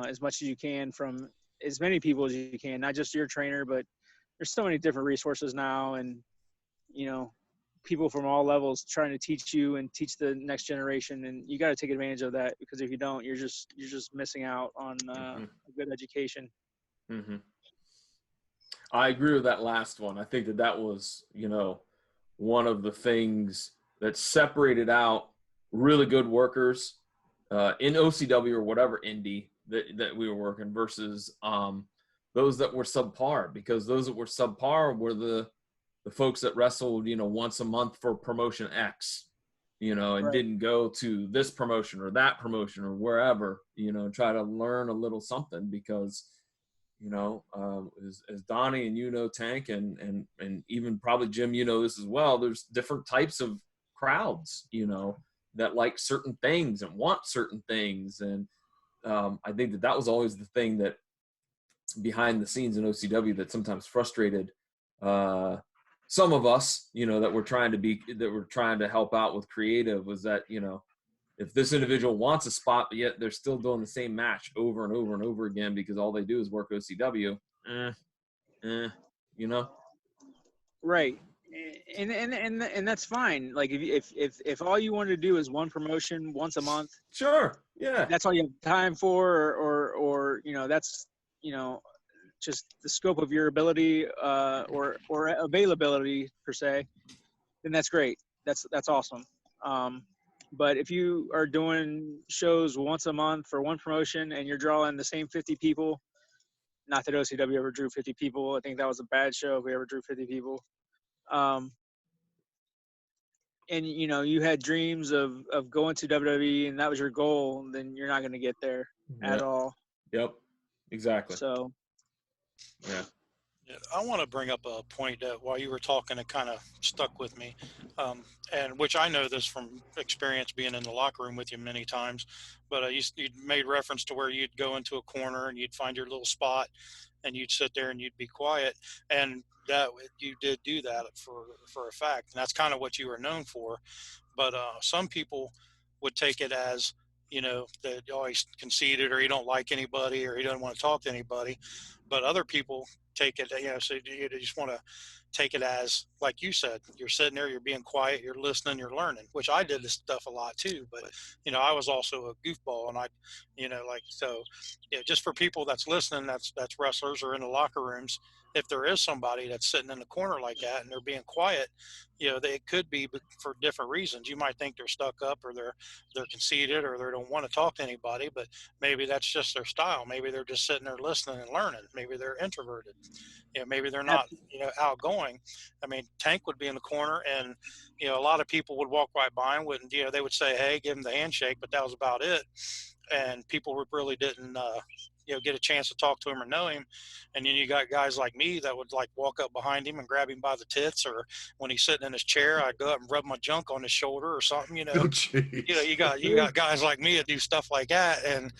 as much as you can from as many people as you can, not just your trainer, but there's so many different resources now, and, you know, people from all levels trying to teach you and teach the next generation, and you got to take advantage of that, because if you don't, you're just missing out on a good education. Mm-hmm. I agree with that last one. I think that was, you know, one of the things that separated out really good workers in OCW or whatever indie that we were working versus those that were subpar, because those that were subpar were the folks that wrestled, you know, once a month for promotion X, you know, and didn't go to this promotion or that promotion or wherever, you know, try to learn a little something, because, you know, as Donnie and, you know, Tank and even probably Jim, you know this as well, there's different types of crowds, you know, that like certain things and want certain things. And I think that was always the thing that behind the scenes in OCW that sometimes frustrated some of us, you know, that we're trying to help out with creative, was that, you know, if this individual wants a spot, but yet they're still doing the same match over and over and over again because all they do is work OCW, you know? Right. And that's fine. Like if all you want to do is one promotion once a month, sure, yeah, that's all you have time for, or you know, that's, you know, just the scope of your ability or availability per se, then that's great. That's awesome. But if you are doing shows once a month for one promotion and you're drawing the same 50 people, not that OCW ever drew 50 people. I think that was a bad show if we ever drew 50 people. And, you know, you had dreams of going to WWE and that was your goal, then you're not going to get there at all. Yep. Exactly. So, yeah. Yeah, I want to bring up a point that while you were talking, it kind of stuck with me, and which I know this from experience being in the locker room with you many times. But you made reference to where you'd go into a corner and you'd find your little spot, and you'd sit there and you'd be quiet, and that you did do that for a fact, and that's kind of what you were known for. But some people would take it as, that he's conceited, or he don't like anybody, or he doesn't want to talk to anybody. But other people take it, so you just want to take it as, like you said, you're sitting there, you're being quiet, you're listening, you're learning, which I did this stuff a lot too. But, I was also a goofball, and just for people that's listening, that's wrestlers or in the locker rooms, if there is somebody that's sitting in the corner like that and they're being quiet, they could be for different reasons. You might think they're stuck up, or they're conceited, or they don't want to talk to anybody, but maybe that's just their style. Maybe they're just sitting there listening and learning. Maybe they're introverted. Maybe they're not, outgoing. I mean, Tank would be in the corner, and, a lot of people would walk right by him, they would say, hey, give him the handshake, but that was about it. And people really didn't, get a chance to talk to him or know him. And then you got guys like me that would like walk up behind him and grab him by the tits, or when he's sitting in his chair, I'd go up and rub my junk on his shoulder or something, Oh, you got guys like me that do stuff like that. And,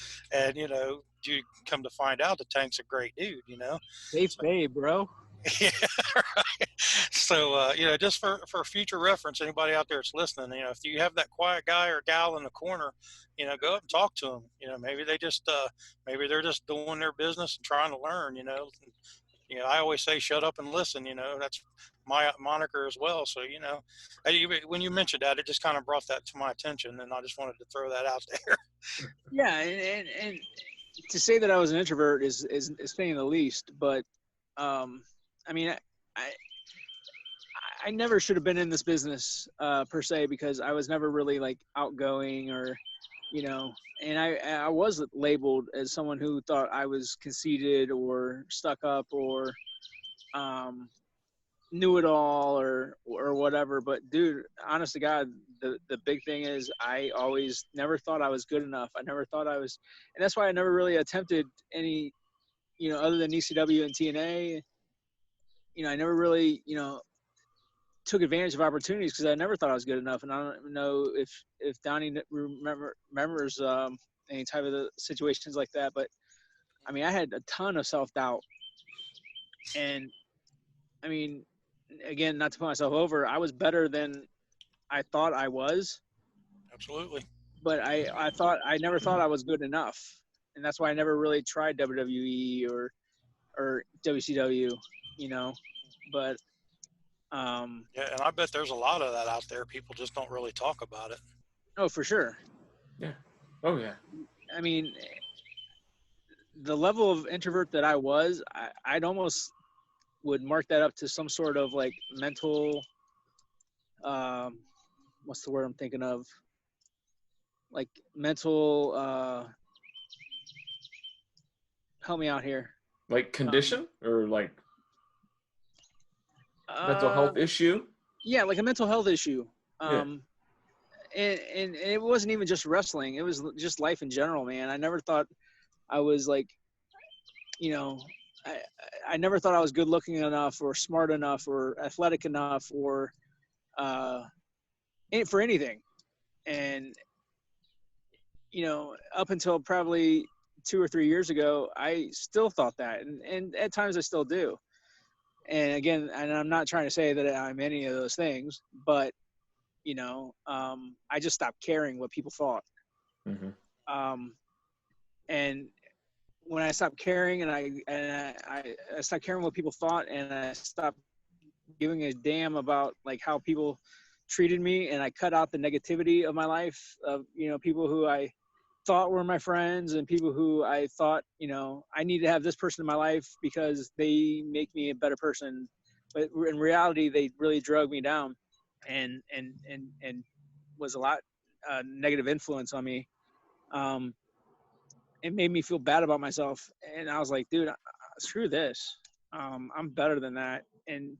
you come to find out the Tank's a great dude, Babe, bro. Yeah, right. So, just for future reference, anybody out there that's listening, if you have that quiet guy or gal in the corner, go up and talk to them. Maybe they're just doing their business and trying to learn. I always say, shut up and listen. That's my moniker as well. So, when you mentioned that, it just kind of brought that to my attention, and I just wanted to throw that out there. Yeah, and to say that I was an introvert is saying the least, but I mean, I never should have been in this business per se, because I was never really like outgoing, or, and I was labeled as someone who thought I was conceited or stuck up or knew it all or whatever. But dude, honest to God, the big thing is I always never thought I was good enough. I never thought I was, and that's why I never really attempted any, other than ECW and TNA. I never really, took advantage of opportunities, because I never thought I was good enough. And I don't know if Donnie remembers any type of the situations like that. But I mean, I had a ton of self-doubt. And I mean, again, not to put myself over, I was better than I thought I was. Absolutely. But I never thought I was good enough. And that's why I never really tried WWE or WCW, but yeah, and I bet there's a lot of that out there. People just don't really talk about it. Oh, for sure. Yeah. Oh, yeah. I mean, the level of introvert that I was, I'd almost would mark that up to some sort of like mental, what's the word I'm thinking of? Like mental, help me out here. Like condition or like mental health issue? Yeah, like a mental health issue. Yeah. And it wasn't even just wrestling. It was just life in general, man. I never thought I was like, I never thought I was good looking enough or smart enough or athletic enough or for anything. And, up until probably 2 or 3 years ago, I still thought that. And at times I still do. And again, and I'm not trying to say that I'm any of those things, but, I just stopped caring what people thought. Mm-hmm. And when I stopped caring and I stopped caring what people thought, and I stopped giving a damn about like how people treated me, and I cut out the negativity of my life of, people who I thought were my friends and people who I thought, I need to have this person in my life because they make me a better person. But in reality, they really drug me down and was a lot negative influence on me. It made me feel bad about myself. And I was like, dude, screw this. I'm better than that. And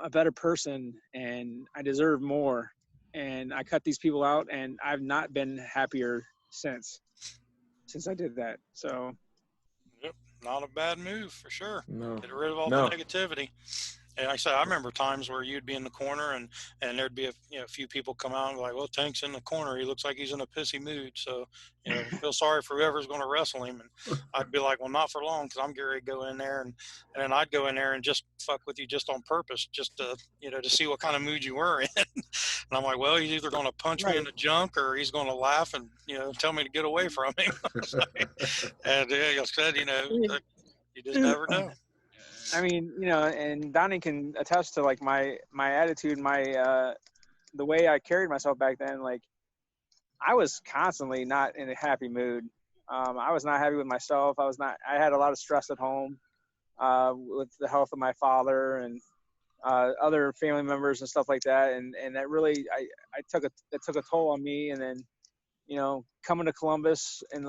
a better person, and I deserve more. And I cut these people out, and I've not been happier since I did that. So Yep, not a bad move for sure. No. Get rid of all No. the negativity. And like I said, I remember times where you'd be in the corner and there'd be a few people come out and be like, well, Tank's in the corner. He looks like he's in a pissy mood. So, feel sorry for whoever's going to wrestle him. And I'd be like, well, not for long, because I'm getting ready to go in there. And then I'd go in there and just fuck with you just on purpose, just to, to see what kind of mood you were in. And I'm like, well, he's either going to punch me in the junk or he's going to laugh and, tell me to get away from him. And like I said, you just never know. I mean, and Donnie can attest to like my attitude, the way I carried myself back then. Like, I was constantly not in a happy mood. I was not happy with myself. I had a lot of stress at home with the health of my father and other family members and stuff like that. And that really, it took a toll on me. And then, coming to Columbus in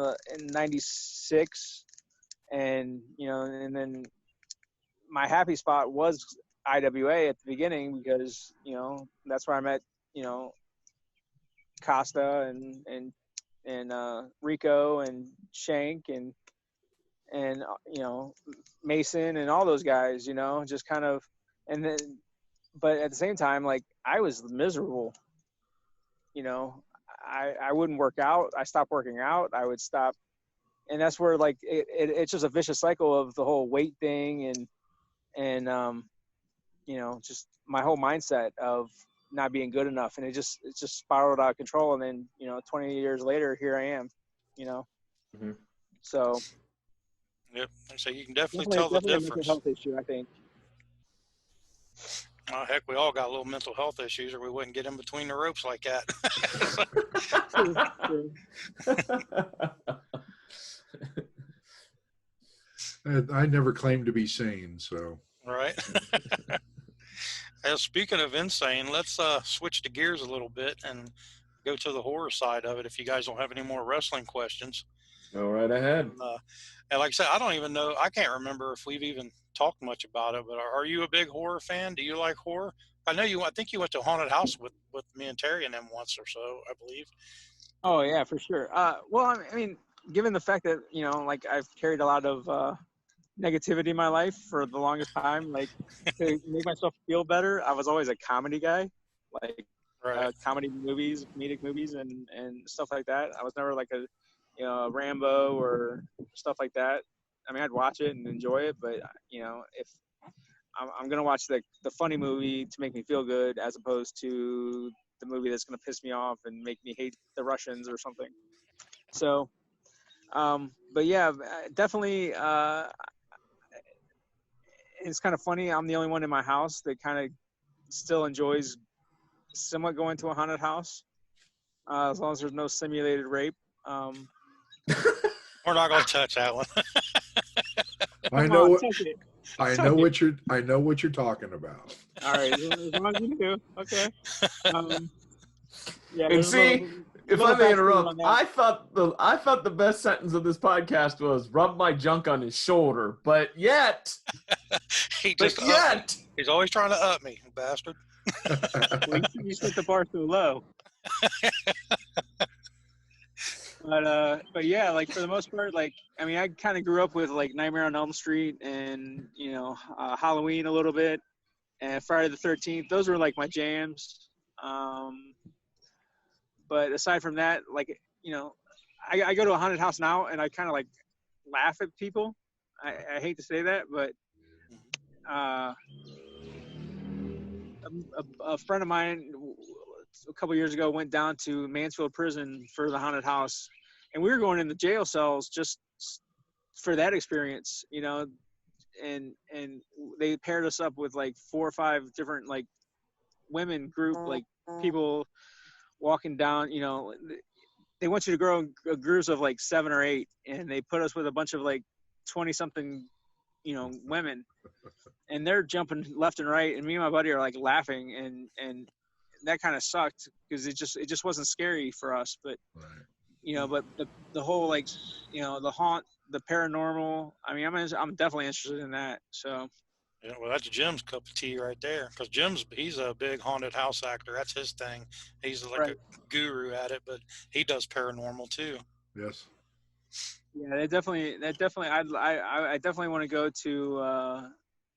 '96, and and then my happy spot was IWA at the beginning, because that's where I met Costa and Rico and Shank and Mason and all those guys, just kind of. And then, but at the same time, like, I was miserable. I wouldn't work out. I stopped working out. I would stop, and that's where, like, it's just a vicious cycle of the whole weight thing and just my whole mindset of not being good enough, and it just spiraled out of control. And then 20 years later, here I am. Mm-hmm. So yep, so you can definitely tell the difference. A mental health issue, I think. Oh, heck, we all got little mental health issues, or we wouldn't get in between the ropes like that. I never claimed to be sane, so. Right. Speaking of insane, let's switch the gears a little bit and go to the horror side of it, if you guys don't have any more wrestling questions. Go right ahead. And like I said, I don't even know. I can't remember if we've even talked much about it, but are you a big horror fan? Do you like horror? I think you went to a haunted house with me and Terry and them once or so, I believe. Oh, yeah, for sure. Well, I mean, given the fact that, like, I've carried a lot of negativity in my life for the longest time, like, to make myself feel better, I was always a comedy guy, like, right. Comedy movies, comedic movies and stuff like that. I was never like a Rambo or stuff like that. I mean, I'd watch it and enjoy it, but if I'm gonna watch the funny movie to make me feel good, as opposed to the movie that's gonna piss me off and make me hate the Russians or something. So, but yeah, definitely. It's kind of funny. I'm the only one in my house that kind of still enjoys somewhat going to a haunted house, as long as there's no simulated rape. We're not going to touch that one. I know what you're talking about. All right, as long as you do. Okay. Yeah. And see, if I may interrupt, I thought the best sentence of this podcast was "rub my junk on his shoulder," but yet, he's always trying to up me, bastard. Well, you set the bar too low. But yeah, like, for the most part, like, I mean, I kind of grew up with, like, Nightmare on Elm Street and Halloween a little bit, and Friday the 13th. Those were like my jams. But aside from that, like, I go to a haunted house now and I kind of, like, laugh at people. I hate to say that, but a friend of mine a couple years ago went down to Mansfield Prison for the haunted house, and we were going in the jail cells just for that experience, and they paired us up with like 4 or 5 different, like, women group, like, people walking down. They want you to grow in groups of like 7 or 8, and they put us with a bunch of like 20-something women, and they're jumping left and right, and me and my buddy are like laughing, and that kind of sucked because it just wasn't scary for us. But right. But the whole, like, the haunt, the paranormal, I mean, I'm definitely interested in that. So yeah, well, that's Jim's cup of tea right there, because he's a big haunted house actor. That's his thing. He's like a guru at it, but he does paranormal too. Yes. Yeah, I definitely want to go to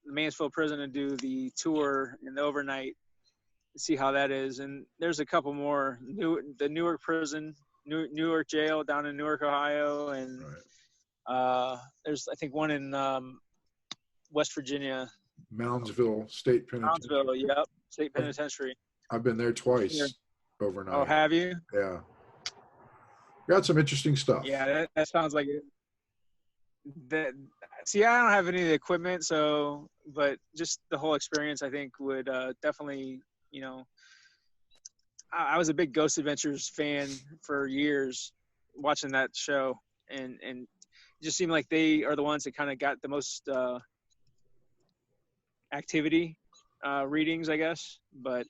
the Mansfield Prison and do the tour in the overnight, see how that is. And there's a couple more, the Newark Prison, Newark Jail down in Newark, Ohio, and there's I think one in West Virginia, Moundsville State Penitentiary. Moundsville, yep, State Penitentiary. I've been there twice overnight. Oh, have you? Yeah. Got some interesting stuff. Yeah, that sounds like it. See, I don't have any of the equipment, but just the whole experience, I think, would definitely, I was a big Ghost Adventures fan for years, watching that show, and it just seemed like they are the ones that kind of got the most activity readings, I guess. But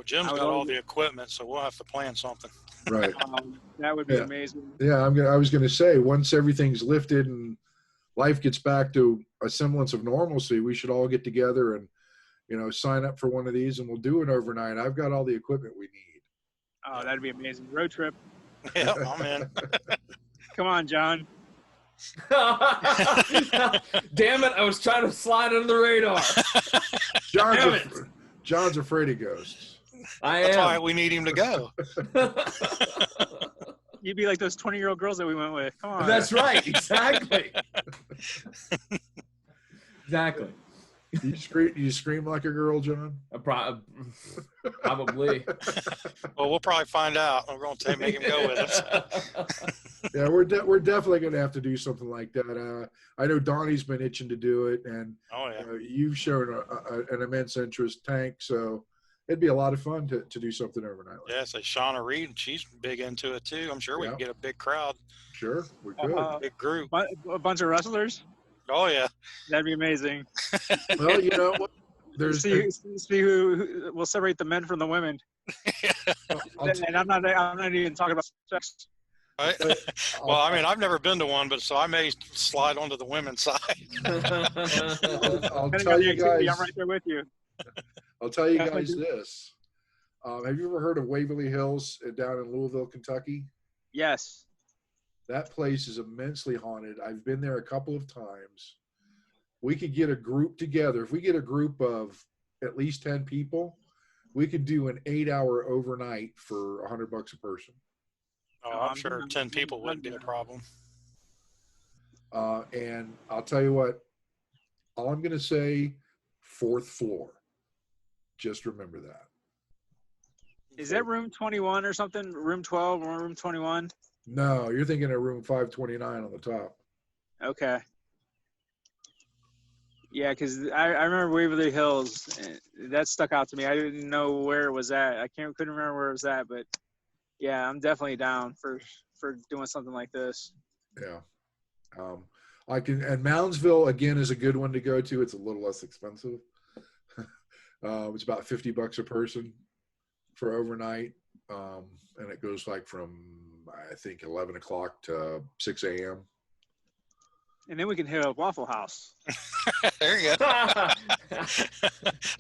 Jim's got all the equipment, so we'll have to plan something. Right. That would be amazing. Yeah, I was gonna say, once everything's lifted and life gets back to a semblance of normalcy, we should all get together and sign up for one of these, and we'll do it overnight. I've got all the equipment we need. Oh, that'd be amazing. Road trip. Yeah, I'm in. Come on, John. Damn it, I was trying to slide under the radar. John's afraid of ghosts. That's why we need him to go. You'd be like those 20-year-old girls that we went with. Come on. That's right. Exactly. Exactly. You scream like a girl, John? Probably. Well, we'll probably find out. We're going to make him go with us. Yeah, we're definitely going to have to do something like that. I know Donnie's been itching to do it, and you've shown an immense interest, Tank. So it'd be a lot of fun to do something overnight. Yeah, so Shauna Reed, she's big into it too. I'm sure we can get a big crowd. Sure, we could. Big group. A bunch of wrestlers? Oh, yeah. That'd be amazing. Well, you know what? See who will separate the men from the women. And I'm not even talking about sex. Right? Well, I mean, I've never been to one, but so I may slide onto the women's side. I'll tell you guys. I'm right there with you. I'll tell you guys this. Have you ever heard of Waverly Hills down in Louisville, Kentucky? Yes. That place is immensely haunted. I've been there a couple of times. We could get a group together. If we get a group of at least 10 people, we could do an 8-hour overnight for $100 a person. Oh, I'm sure 10 people wouldn't be a problem. And I'll tell you what, all I'm going to say, 4th floor. Just remember that. Is that room 21 or something? Room 12 or room 21? No, you're thinking of room 529 on the top. Okay. Yeah, because I remember Waverly Hills. That stuck out to me. I didn't know where it was at. Couldn't remember where it was at, but yeah, I'm definitely down for doing something like this. Yeah. And Moundsville again is a good one to go to. It's a little less expensive. It's about $50 a person for overnight, and it goes like from I think 11 o'clock to 6 a.m. And then we can hit a Waffle House. There you go.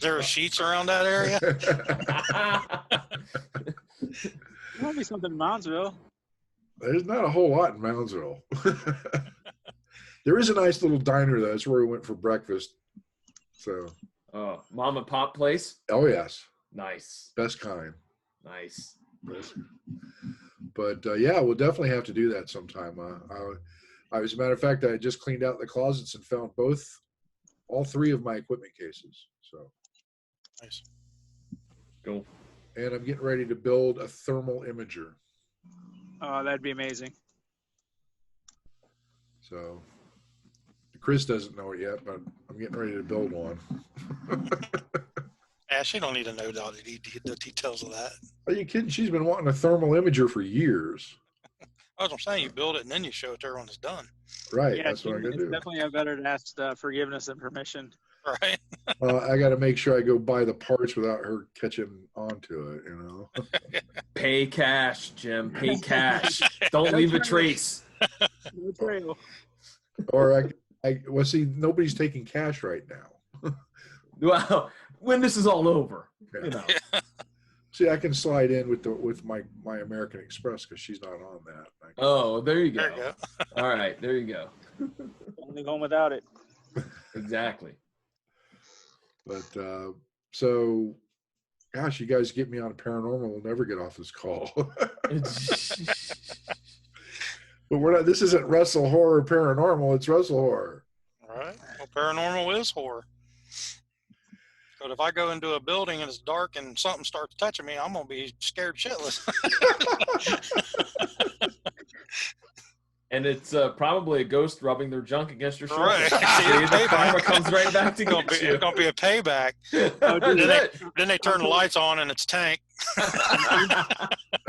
There are sheets around that area. There might be something in Moundsville. There's not a whole lot in Moundsville. There is a nice little diner though. That's where we went for breakfast. So. Oh, mom and pop place? Oh yes. Nice. Best kind. Nice. But yeah, we'll definitely have to do that sometime. As a matter of fact, I just cleaned out the closets and found all 3 of my equipment cases. So nice. Cool. And I'm getting ready to build a thermal imager. Oh, that'd be amazing. So Chris doesn't know it yet, but I'm getting ready to build one. She don't need to know the details of that. Are you kidding? She's been wanting a thermal imager for years. That's what I'm saying. You build it and then you show it to her when it's done. Right. Yeah, that's what I'm going to do. Definitely better to ask forgiveness and permission. Right. I got to make sure I go buy the parts without her catching onto it, you know. Pay cash, Jim. Pay cash. Don't leave a trace. No trail. Or well, see, nobody's taking cash right now. Well, when this is all over, Yeah. you know. See, I can slide in with my American Express because she's not on that. Oh, there you go. There you go. All right, there you go. Only home without it. Exactly. But so, gosh, you guys get me on a paranormal, we'll never get off this call. But we're not. This isn't WrestleHorror Paranormal. It's WrestleHorror. All right. Well, paranormal is horror. But if I go into a building and it's dark and something starts touching me, I'm gonna be scared shitless. And it's probably a ghost rubbing their junk against your shoulder. Right. See, the karma comes right back to get you. It's gonna be a payback. Oh, Then they turn the lights on and it's Tank.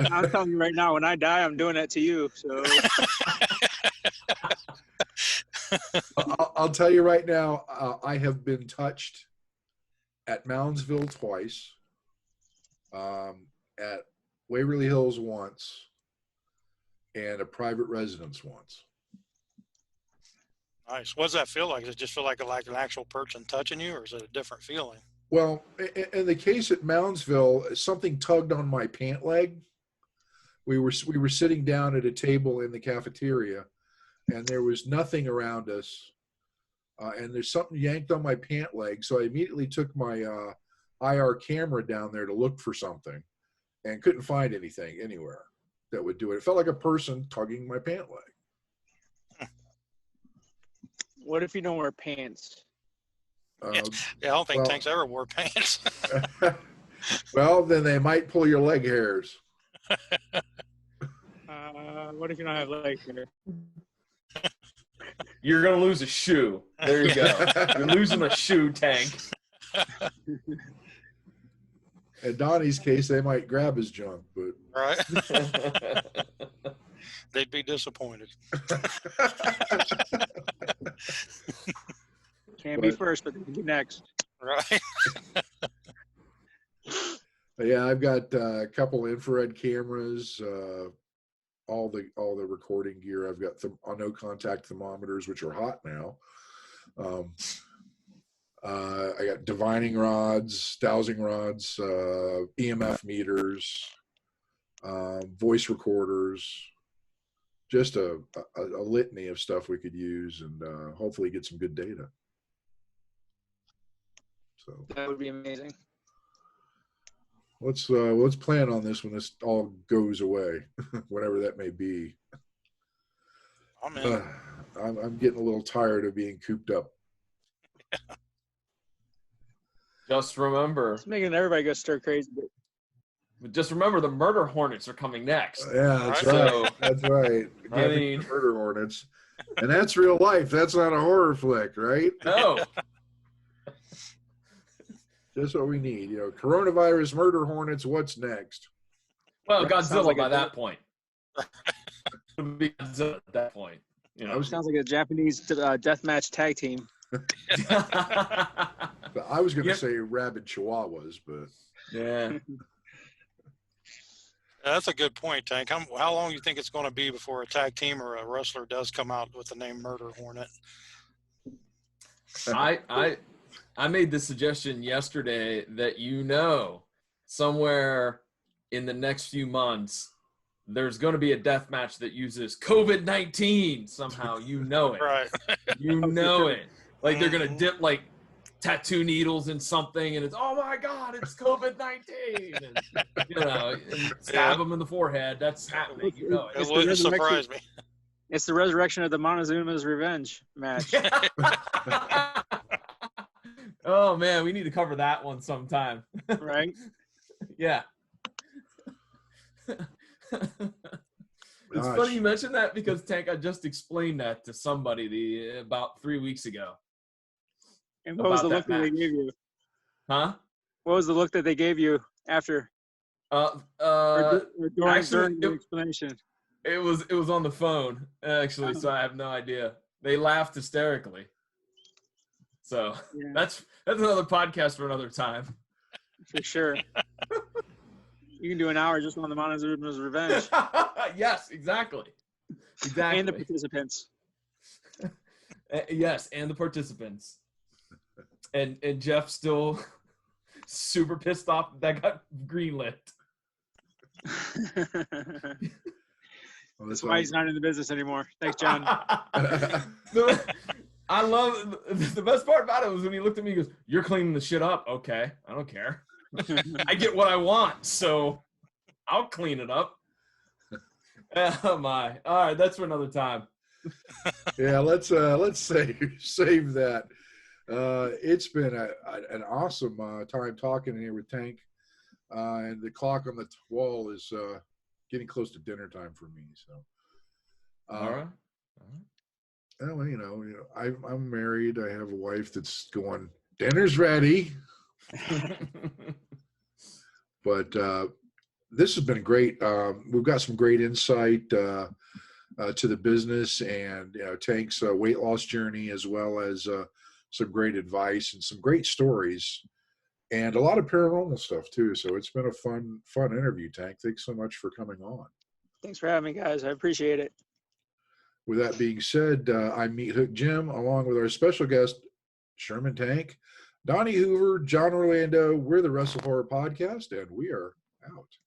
I'm telling you right now, when I die, I'm doing that to you. So I'll tell you right now, I have been touched at Moundsville twice, at Waverly Hills once, and a private residence once. Nice. What does that feel like? Does it just feel like an actual person touching you, or is it a different feeling? Well, in the case at Moundsville, something tugged on my pant leg. We were sitting down at a table in the cafeteria, and there was nothing around us. And there's something yanked on my pant leg, so I immediately took my IR camera down there to look for something, and couldn't find anything anywhere that would do it. It felt like a person tugging my pant leg. what if you don't wear pants? Yeah, I don't think Tank's ever wore pants. Well, then they might pull your leg hairs. What if you don't have leg hair? You're going to lose a shoe. There you go. You're losing a shoe, Tank. In Donnie's case, they might grab his junk, but Right? They'd be disappointed. Can't be first, but they can be next. Right? yeah, I've got a couple infrared cameras, all the recording gear. I've got no contact thermometers, which are hot now. I got divining rods, dowsing rods, EMF meters, voice recorders, just a litany of stuff we could use, and hopefully get some good data. So That would be amazing. let's plan on this when this all goes away, whatever that may be. I'm in. I'm getting a little tired of being cooped up. Just remember. It's making everybody go stir crazy. But just remember, the murder hornets are coming next. Yeah, that's Right. right. So, That's right. I mean- Murder hornets, and that's real life. That's not a horror flick, right? no. Just what we need. Coronavirus, murder hornets. What's next? Well, That sounds Godzilla like by a- that point. It'll be Godzilla at that point. Sounds like a Japanese deathmatch tag team. But I was going to Yep. say rabid chihuahuas, but Yeah. That's a good point, Tank. How long do you think it's going to be before a tag team or a wrestler does come out with the name Murder Hornet? I made the suggestion yesterday that somewhere in the next few months there's going to be a death match that uses COVID-19 somehow. It. Right. It. Like they're going to dip like tattoo needles in something, and it's, oh my God, it's COVID-19. And stab them in the forehead. That's happening. It It's the wouldn't resurrection. surprise me. It's the resurrection of the Montezuma's revenge match. Oh man, we need to cover that one sometime. Right? Yeah. It's Gosh. funny you mentioned that because, Tank, I just explained that to somebody about 3 weeks ago. And what was the About look that that they match. gave you? Huh? What was the look that they gave you after? Or during actually, the explanation? it was on the phone, actually, so I have no idea. They laughed hysterically. So Yeah, that's another podcast for another time. for sure. You can do an hour just on the Montezuma's revenge Yes, exactly. Exactly. and the participants. Yes, and the participants. And Jeff still super pissed off that got greenlit. Well, That's why he's not in the business anymore. Thanks, John. I love the best part about it was when he looked at me and goes, "You're cleaning the shit up." Okay, I don't care. I get what I want, so I'll clean it up. Oh my! All right, that's for another time. Yeah, let's save that. It's been an awesome time talking here with Tank, and the clock on the wall is getting close to dinner time for me. So, All right. Well, I'm married. I have a wife that's going, dinner's ready. But this has been great. We've got some great insight to the business and Tank's weight loss journey, as well as some great advice and some great stories, and a lot of paranormal stuff too. So it's been a fun interview, Tank. Thanks so much for coming on. Thanks for having me, guys. I appreciate it. With that being said, I'm Meat Hook Jim, along with our special guest, Sherman Tank, Donnie Hoover, John Orlando. We're the WrestleHorror Podcast, and we are out.